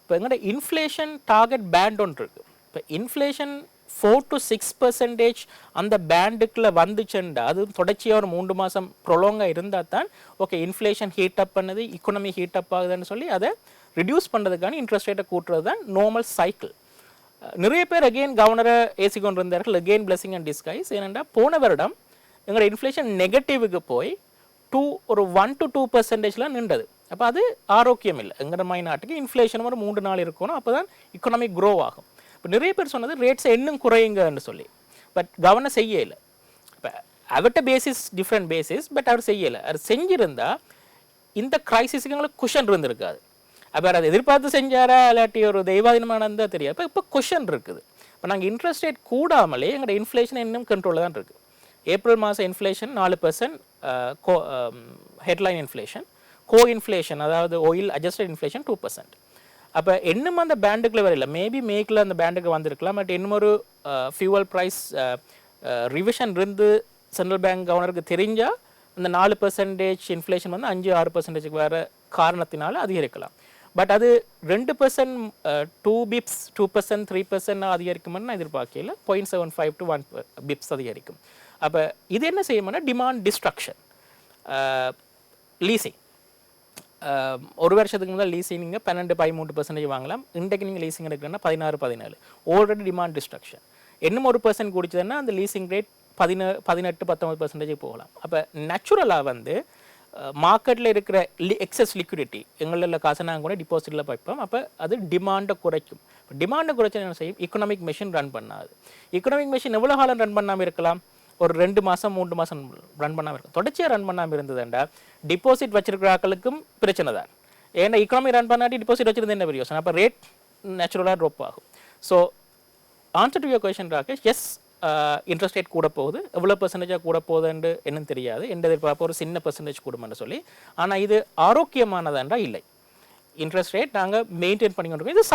B: இப்போ எங்களோட இன்ஃப்ளேஷன் டார்கெட் பேண்ட் ஒன்று இருக்கு. இப்போ இன்ஃப்ளேஷன் 4 to 6% அந்த பேண்டுக்குள்ளே வந்துச்சுண்டா, அது தொடர்ச்சியாக ஒரு 3 மாதம் ப்ரொலாங்காக இருந்தால் தான் ஓகே இன்ஃப்ளேஷன் ஹீட் அப் பண்ணது, இக்கனாமி ஹீட் அப் ஆகுதுன்னு சொல்லி அதை ரிடியூஸ் பண்ணுறதுக்கான இன்ட்ரெஸ்ட் ரேட்டை கூட்டுறது தான் நார்மல் சைக்கிள். நிறைய பேர் அகெயின் கவர்னரை ஏசி கொண்டு இருந்தார்கள், அகெயின் பிளெஸிங் அண்ட் டிஸ்கைஸ். ஏனென்றா போன வருடம் எங்களோட இன்ஃப்ளேஷன் நெகட்டிவுக்கு போய் ஒரு 1 to 2% நின்றது. அப்போ அது ஆரோக்கியம் இல்லை. எங்களோட நாட்டுக்கு இன்ஃப்ளேஷன் ஒரு 3 நாள் இருக்கணும், அப்போ தான் இக்கனாமிக் க்ரோ ஆகும். இப்போ நிறைய பேர் சொன்னது ரேட்ஸை இன்னும் குறையுங்கன்னு சொல்லி, பட் கவர்னர் செய்யலை. இப்போ அவர்கிட்ட பேசிஸ் டிஃப்ரெண்ட் பேசிஸ், பட் அவர் செய்யலை. அவர் செஞ்சிருந்தா இந்த கிரைசிஸுக்கு எங்களுக்கு குஷன் இருந்திருக்காது. அப்போ அதை எதிர்பார்த்து செஞ்சாரா இல்லாட்டி ஒரு தெய்வாதீனமானதா தெரியாது. இப்போ குஷன் இருக்குது. இப்போ நாங்கள் இன்ட்ரெஸ்ட் ரேட் கூடாமலே எங்களோட இன்ஃப்ளேஷன் இன்னும் கண்ட்ரோலில் தான் இருக்குது. ஏப்ரல் மாதம் இன்ஃப்ளேஷன் 4%, ஹெட்லைன் இன்ஃப்ளேஷன், கோ இன்ஃப்ளேஷன் அதாவது ஆயில் அட்ஜஸ்டட் இன்ஃப்ளேஷன் 2%. அப்போ இன்னும் அந்த பேண்டுக்குள்ளே வரல. மேபி மேக்கில் அந்த பேண்டுக்கு வந்திருக்கலாம். பட் இன்னும் ஒரு ஃபியூவல் ப்ரைஸ் ரிவிஷன் இருந்து சென்ட்ரல் பேங்க் கவர்னருக்கு தெரிஞ்சால் அந்த 4% இன்ஃப்ளேஷன் வந்து 5-6% வேறு காரணத்தினால அதிகரிக்கலாம். பட் அது 2%, 2 பிப்ஸ், 2%, 3% அதிகரிக்கும்னு நான் எதிர்பார்க்கல. 0.75 to 1 பிப்ஸ் அதிகரிக்கும். அப்போ இது என்ன செய்யும்னா டிமாண்ட் டிஸ்ட்ரக்ஷன். லீசிங் ஒரு வருஷத்துக்கு முதல் லீசிங் நீங்கள் 12-13% வாங்கலாம். இன்றைக்கு நீங்கள் லீசிங் எடுக்கிறீங்கன்னா 16-17. Already demand destruction. இன்னும் 1% குடிச்சதுன்னா அந்த லீசிங் ரேட் 18-19% போகலாம். அப்போ நேச்சுரலாக வந்து மார்க்கெட்டில் இருக்கிற எக்ஸஸ் லிக்விடிட்டி எங்களில் காசை நாங்கள் கூட டிபாசிட்டில் வைப்போம். அப்போ அது டிமாண்டை குறைக்கும். டிமாண்டை குறைச்சா என்ன செய்யும்? எக்கனாமிக் மெஷின் ரன் பண்ணாது. எக்கனாமிக் மெஷின் எவ்வளோ காலம் ரன் பண்ணாமல் இருக்கலாம்? ஒரு 2 மாதம் 3 மாதம் ரன் பண்ணாமல் இருக்கும். தொடர்ச்சியாக ரன் பண்ணாமல் இருந்ததுண்டா டிபாசிட் வச்சிருக்கிற ஆக்களுக்கும் பிரச்சனை தான். ஏன்னா எக்கனாமி ரன் பண்ணாட்டி டிபாசிட் வச்சிருந்தது என்ன பெரிய யோசனை? அப்போ ரேட் நேச்சுரலாக ட்ராப் ஆகும். So answer to your question Rakesh, yes interest rate கூட போகுது. எவ்வளோ பெர்சன்டேஜாக கூட போகுதுன்னு என்னன்னு தெரியாது. எந்த எதிர்பார்ப்பு ஒரு சின்ன பெர்சன்டேஜ் கூடுமென்னு சொல்லி. ஆனால் இது ஆரோக்கியமானதாண்டா இல்லை. இன்ட்ரெஸ்ட் ரேட் நாங்கள் மெயின்டைன் பண்ணி கொண்டிருக்கோம். இது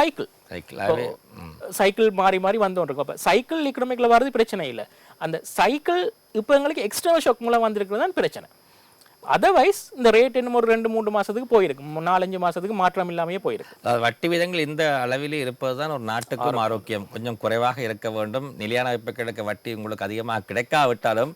B: சைக்கிள் மாறி மாறி வந்துருக்கோம். அப்போ சைக்கிள் எக்கனாமிக்கில் வர்றது பிரச்சனை இல்லை. அந்த சைக்கிள் இப்போ எங்களுக்கு எக்ஸ்டர்னல் ஷாக் மூலம் வந்திருக்கிறது தான் பிரச்சனை. அதர்வைஸ் இந்த ரேட் இன்னும் ஒரு 2-3 மாதத்துக்கு போயிருக்கு, 4-5 மாதத்துக்கு மாற்றம் இல்லாமையே போயிருக்கு.
A: வட்டி விதங்கள் இந்த அளவிலே இருப்பது தான் ஒரு நாட்டுக்கும் ஆரோக்கியம். கொஞ்சம் குறைவாக இருக்க வேண்டும். நிலையான வைப்பு கிடைக்க வட்டி உங்களுக்கு அதிகமாக கிடைக்காவிட்டாலும்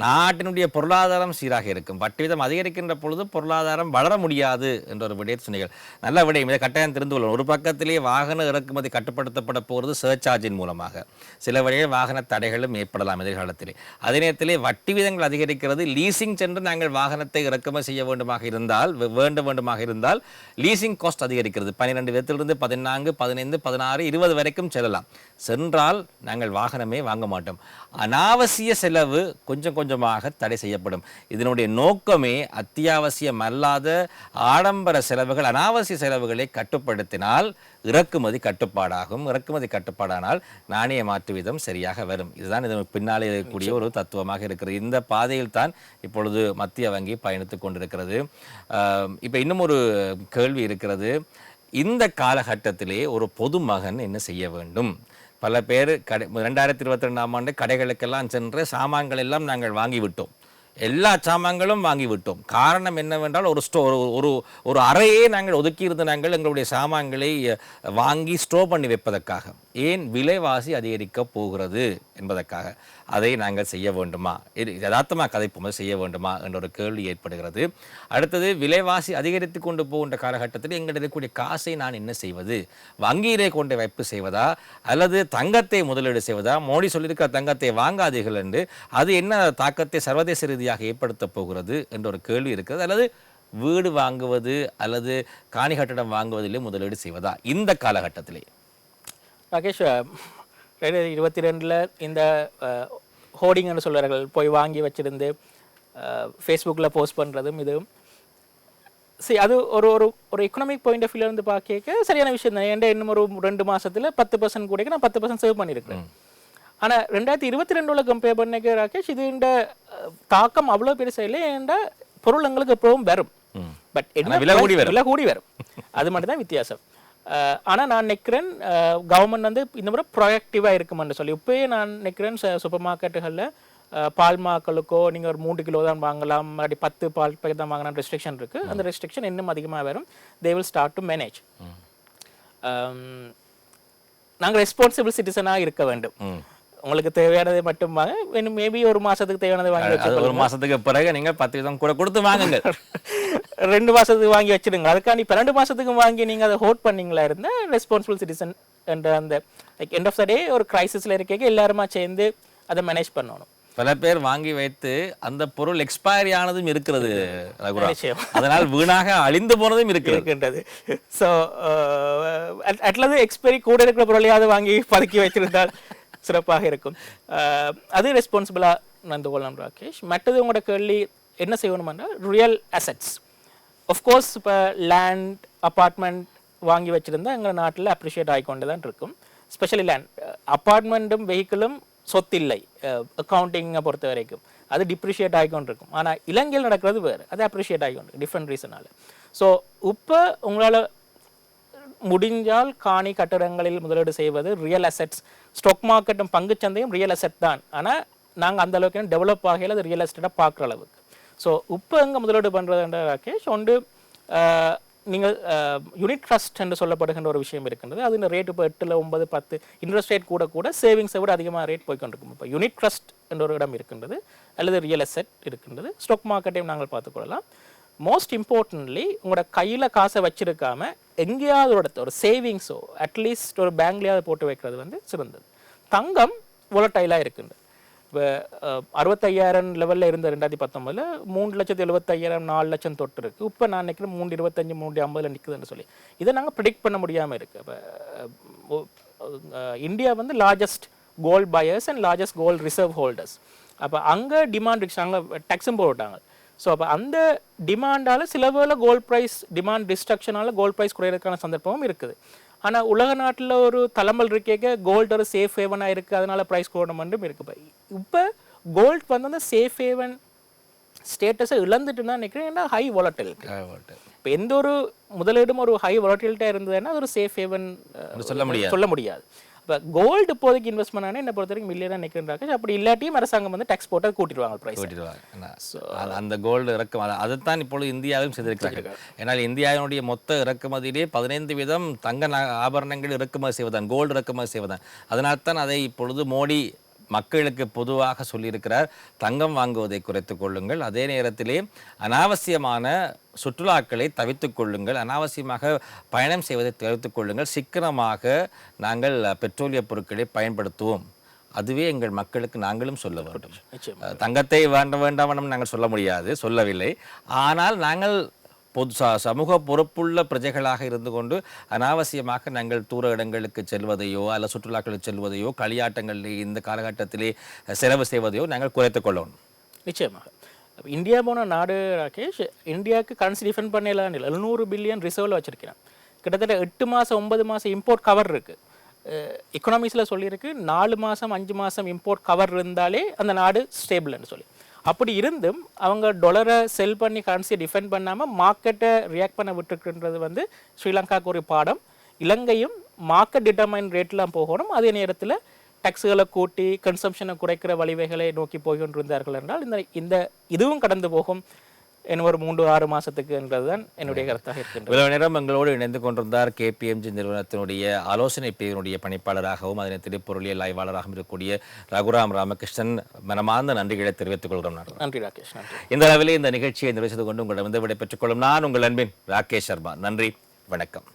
A: நாட்டினுடைய பொருளாதாரம் சீராக இருக்கும். வட்டி விதம் அதிகரிக்கின்ற பொழுது பொருளாதாரம் வளர முடியாது என்ற ஒரு விடயத்தை சொன்னீர்கள். நல்ல விடயம். இதை கட்டாயம் தெரிந்து கொள்ளணும். ஒரு பக்கத்திலே வாகன இறக்குமதி கட்டுப்படுத்தப்பட போகிறது சர்சார்ஜின் மூலமாக. சில வழியில் வாகன தடைகளும் ஏற்படலாம் எதிர்காலத்திலே. அதே நேரத்திலே வட்டி விதங்கள் அதிகரிக்கிறது. லீசிங் சென்று நாங்கள் வாகனத்தை இறக்குமதி செய்ய வேண்டுமாக இருந்தால் லீசிங் காஸ்ட் அதிகரிக்கிறது. 12 விதத்திலிருந்து 14, 15, 16, 20 வரைக்கும் செல்லலாம். சென்றால் நாங்கள் வாகனமே வாங்க மாட்டோம். அனாவசிய செலவு கொஞ்சம் கொஞ்சமாக தடை செய்யப்படும். இதனுடைய நோக்கமே அத்தியாவசியம் அல்லாத ஆடம்பர செலவுகள், அனாவசிய செலவுகளை கட்டுப்படுத்தினால் இறக்குமதி கட்டுப்பாடாகும். இறக்குமதி கட்டுப்பாடானால் நாணய மாற்று வீதம் சரியாக வரும். இதுதான் இதன் பின்னாலே இருக்கக்கூடிய ஒரு தத்துவமாக இருக்கிறது. இந்த பாதையில் தான் இப்பொழுது மத்திய வங்கி பயணித்துக் கொண்டிருக்கிறது. இப்போ இன்னும் ஒரு கேள்வி இருக்கிறது. இந்த காலகட்டத்திலே ஒரு பொதுமகன் என்ன செய்ய வேண்டும்? பல பேர் 2022ஆம் ஆண்டு கடைகளுக்கெல்லாம் சென்று சாமான்கள் எல்லாம் நாங்கள் வாங்கிவிட்டோம். எல்லா சாமான்களும் வாங்கிவிட்டோம். காரணம் என்னவென்றால் ஒரு அறையே நாங்கள் ஒதுக்கியிருந்து நாங்கள் எங்களுடைய சாமான்களை வாங்கி ஸ்டோர் பண்ணி வைப்பதற்காக. ஏன்? விலைவாசி அதிகரிக்க போகிறது என்பதற்காக. அதை நாங்கள் செய்ய வேண்டுமா? இது யதார்த்தமாக கதைப்போது செய்ய வேண்டுமா என்ற ஒரு கேள்வி ஏற்படுகிறது. அடுத்தது, விலைவாசி அதிகரித்து கொண்டு போகின்ற காலகட்டத்தில் எங்களிடம் இருக்கக்கூடிய காசை நான் என்ன செய்வது? வங்கியிலே கொண்டு வைப்பு செய்வதா அல்லது தங்கத்தை முதலீடு செய்வதா? மோடி சொல்லியிருக்கிற தங்கத்தை வாங்காதீர்கள் என்று, அது என்ன தாக்கத்தை சர்வதேச ரீதியாக ஏற்படுத்த போகிறது என்ற ஒரு கேள்வி இருக்கிறது. அல்லது வீடு வாங்குவது அல்லது காணி கட்டடம் வாங்குவதிலே முதலீடு செய்வதா இந்த காலகட்டத்திலே?
B: ராகேஷ், 2022 இந்த ஹோர்டிங்னு சொல்கிறார்கள், போய் வாங்கி வச்சுருந்து ஃபேஸ்புக்கில் போஸ்ட் பண்ணுறதும் இதுவும் சரி, அது ஒரு ஒரு ஒரு எக்கனாமிக் பாயிண்ட் ஆஃப் வியூல இருந்து பார்க்க சரியான விஷயம் தான். ஏன்டா இன்னும் ஒரு 2 மாதத்தில் 10% கூட நான் 10% சேவ் பண்ணியிருக்கேன். ஆனால் 2022 கம்பேர் பண்ணிக்க ராகேஷ், இது இந்த தாக்கம் அவ்வளோ பெருசாக இல்லை. ஏன்டா பொருள் எங்களுக்கு எப்பவும் வரும், பட் என்ன விலை கூடி வரும். அது மட்டும் தான் வித்தியாசம். ஆனால் நான் நினைக்கிறேன் கவர்மெண்ட் வந்து இந்த முறை ப்ரொயக்டிவாக இருக்குமென்னு சொல்லி. இப்போயே நான் நினைக்கிறேன் சூப்பர் மார்க்கெட்டுகளில் பால் மாக்களுக்கோ நீங்கள் ஒரு 3 கிலோ தான் வாங்கலாம், அப்படி 10 பால் பேக்கெட் தான் வாங்கலாம் ரெஸ்ட்ரிக்ஷன் இருக்குது. அந்த ரெஸ்ட்ரிக்ஷன் இன்னும் அதிகமாக வரும். They will start to manage. நாங்கள் ரெஸ்பான்சிபிள் சிட்டிசனாக இருக்க வேண்டும். உங்களுக்கு தேவையானதை மட்டும் வாங்க. மேபி ஒரு மாசத்துக்கு தேவையானதை வாங்கி வச்சு,
A: ஒரு மாசத்துக்கு பிறகு நீங்கள் 10% கூட கொடுத்து வாங்குங்க.
B: 2 மாசத்துக்கு வாங்கி வச்சிடுங்க. அதுக்காண்டி 12 மாசத்துக்கு வாங்கி நீங்கள் அதை ஹோல்ட் பண்ணீங்களா இருந்தால் ரெஸ்பான்சிபிள் சிட்டிசன் என்ற அந்த எண்ட் ஆஃப் த டே ஒரு கிரைசிஸில் இருக்க எல்லாருமா சேர்ந்து அதை மேனேஜ் பண்ணணும்.
A: பல பேர் வாங்கி வைத்து அந்த பொருள் எக்ஸ்பயரி ஆனதும் இருக்கிறது, அதனால் வீணாக அழிந்து போனதும் இருக்கின்றது.
B: ஸோ அட்லது எக்ஸ்பைரி கூட இருக்கிற பொருளையாவது வாங்கி பதுக்கி வச்சிருந்தால் சிறப்பாக இருக்கும். அது ரெஸ்பான்சிபிளாக நடந்து கொள்ளலாம் ராகேஷ். மற்றது உங்களோட கேள்வி என்ன செய்யணும்னா ரியல் அசெட்ஸ். ஆஃப்கோர்ஸ் இப்போ லேண்ட் அப்பார்ட்மெண்ட் வாங்கி வச்சுருந்தா எங்கள் நாட்டில் அப்ரிஷியேட் ஆகிக்கொண்டு தான் இருக்கும். ஸ்பெஷலி லேண்ட், அப்பார்ட்மெண்ட்டும் வெஹிக்கிளும் சொத்து இல்லை அக்கௌண்டிங்கை பொறுத்த வரைக்கும். அது டிப்ரிஷியேட் ஆகிக்கொண்டு இருக்கும். ஆனால் இலங்கையில் நடக்கிறது வேறு, அது அப்ரிஷியேட் ஆகிக்கொண்டு டிஃப்ரெண்ட் ரீசனால். ஸோ இப்போ உங்களால் முடிஞ்சால் காணி கட்டடங்களில் முதலீடு செய்வது ரியல் அசெட்ஸ். ஸ்டாக் மார்க்கெட்டும் பங்குச்சந்தையும் ரியல் அசெட் தான். ஆனால் நாங்கள் அந்த அளவுக்கு டெவலப் ஆகையில் அது ரியல் எஸ்டேட்டாக பார்க்குற அளவுக்கு. ஸோ இப்போ எங்கே முதலீடு பண்ணுறதுன்ற ராகேஷ் ஒன்று, நீங்கள் யூனிட் ட்ரஸ்ட் என்று சொல்லப்படுகின்ற ஒரு விஷயம் இருக்கின்றது. அது இந்த ரேட் இப்போ 8, 9, 10 இன்ட்ரெஸ்ட் ரேட் கூட சேவிங்ஸை விட அதிகமாக ரேட் போய்கொண்டிருக்கும். இப்போ யூனிட் ட்ரஸ்ட் என்ற ஒரு இடம் இருக்கின்றது, அல்லது ரியல் எஸ்டேட் இருக்கின்றது. ஸ்டாக் மார்க்கெட்டையும் நாங்கள் பார்த்துக்கொள்ளலாம். மோஸ்ட் இம்பார்ட்டன்ட்லி உங்களோட கையில் காசை வச்சிருக்காம எங்கேயாவது ஒரு சேவிங்ஸோ அட்லீஸ்ட் ஒரு பேங்க்லேயாவது போட்டு வைக்கிறது வந்து சிறந்தது. தங்கம் volatile-ஆக இருக்குது. இப்போ 65,000 லெவலில் இருந்த 2019 3,75,000 4 லட்சம் தொட்டு இருக்குது. இப்போ நான் நினைக்கிறேன் 3,25 3,50 நிற்குதுன்னு சொல்லி இதை நாங்கள் ப்ரிடிக்ட் பண்ண முடியாமல் இருக்குது. இப்போ இந்தியா வந்து largest gold buyers and largest gold reserve holders. அப்போ அங்கே டிமாண்ட் அங்கே டேக்ஸும் போட்டாங்க. ஸோ அப்போ அந்த டிமாண்டால் சில வேளை கோல்ட் ப்ரைஸ் டிமாண்ட் டிஸ்ட்ரக்ஷனால் கோல்ட் ப்ரைஸ் குறையிறதுக்கான சந்தர்ப்பமும் இருக்குது. ஆனால் உலக நாட்டில் ஒரு தலைமல் இருக்கேக்க கோல்டு ஒரு சேஃப் ஹேவனாக இருக்குது, அதனால ப்ரைஸ் கூடணும் இருக்குது. இப்போ கோல்ட் வந்து அந்த சேஃப் ஹேவன் ஸ்டேட்டஸை இழந்துட்டு தான் நினைக்கிறேன். ஏன்னா ஹை வாலட்டில் இப்போ எந்த ஒரு முதலீடும் ஒரு ஹை வாலட்டிலிட்டியாக இருந்ததுன்னா அது ஒரு சேஃப் ஹேவன் சொல்ல முடியாது. இப்போ கோல்டு இப்போதைக்கு இன்வெஸ்ட்மெண்ட் ஆனால் என்ன பொறுத்த வரைக்கும் மில்லியனாக நிற்கிறாங்க. அப்படி இல்லாட்டியும் அரசாங்கம் வந்து டேக்ஸ் போட்டு கூட்டிடுவாங்க ப்ரைஸ்.
A: அந்த கோல்டு இறக்குமதி அதுதான் இப்பொழுது இந்தியாவிலும் செய்திருக்கிறார்கள். ஏன்னால் இந்தியாவினுடைய மொத்த இறக்குமதியிலே 15% தங்க ஆபரணங்கள் இறக்குமதி செய்வதான், கோல்டு இறக்குமதி செய்வதான். அதனால்தான் அதை இப்பொழுது மோடி மக்களுக்கு பொதுவாக சொல்லியிருக்கிறார், தங்கம் வாங்குவதை குறைத்துக் கொள்ளுங்கள், அதே நேரத்திலே அனாவசியமான சுற்றுலாக்களை தவிர்த்துக் கொள்ளுங்கள், அனாவசியமாக பயணம் செய்வதை தவிர்த்துக் கொள்ளுங்கள், சிக்கனமாக நாங்கள் பெட்ரோலிய பொருட்களை பயன்படுத்துவோம். அதுவே எங்கள் மக்களுக்கு நாங்களும் சொல்ல வேண்டும். தங்கத்தை வேண்டாம் நாங்கள் சொல்ல முடியாது, சொல்லவில்லை. ஆனால் நாங்கள் சமூக பொறுப்புள்ள பிரஜைகளாக இருந்து கொண்டு அனாவசியமாக நாங்கள் தூர இடங்களுக்கு செல்வதையோ அல்ல சுற்றுலாக்களுக்கு செல்வதையோ களியாட்டங்களில் இந்த காலகட்டத்திலே செலவு செய்வதையோ நாங்கள் குறைத்துக் கொள்ளணும்.
B: நிச்சயமாக இந்தியா போன நாடு ராகேஷ், இந்தியாவுக்கு கரன்சி டிஃபெண்ட் பண்ணலாம் 700 பில்லியன் ரிசர்வில் வச்சுருக்கிறேன். கிட்டத்தட்ட 8 மாதம் 9 மாதம் இம்போர்ட் கவர் இருக்குது. எக்கனாமிக்ஸில் சொல்லியிருக்கு 4 மாதம் 5 மாதம் இம்போர்ட் கவர் இருந்தாலே அந்த நாடு ஸ்டேபிள்னு சொல்லி. அப்படி இருந்தும் அவங்க டாலரை செல் பண்ணி கரன்சியை டிஃபெண்ட் பண்ணாமல் மார்க்கெட்டை ரியாக்ட் பண்ண விட்டுருக்குன்றது வந்து ஸ்ரீலங்காவுக்கு ஒரு பாடம். இலங்கையும் மார்க்கெட் டிட்டர்மைன் ரேட்லாம் போகணும், அதே நேரத்தில் டேக்ஸுகளை கூட்டி கன்சம்ஷனை குறைக்கிற வழிவகைகளை நோக்கி போய்கொண்டிருந்தார்கள் என்றால் இந்த இதுவும் கடந்து போகும் இன்னும் ஒரு 3-6 மாதத்துக்கு என்றதுதான் என்னுடைய கருத்தாக இருக்கின்றது.
A: இவ்வளவு நேரம் எங்களோடு இணைந்து கொண்டிருந்தார் KPMG நிறுவனத்தினுடைய ஆலோசனை பிரிவினுடைய பணிப்பாளராகவும் அதனை திரைப்பொருளியல் ஆய்வாளராகவும் இருக்கக்கூடிய ரகுராம் ராமகிருஷ்ணன், மனமார்ந்த நன்றிகளை தெரிவித்துக் கொள்கிறோம்.
B: நன்றி ராகேஷ். நன்றி.
A: இந்த அளவிலே இந்த நிகழ்ச்சியை நிறைவு செய்து கொண்டு உங்களிடம் விடை பெற்றுக் கொள்ளும் நான் உங்கள் அன்பின் ராகேஷ் சர்மா. நன்றி, வணக்கம்.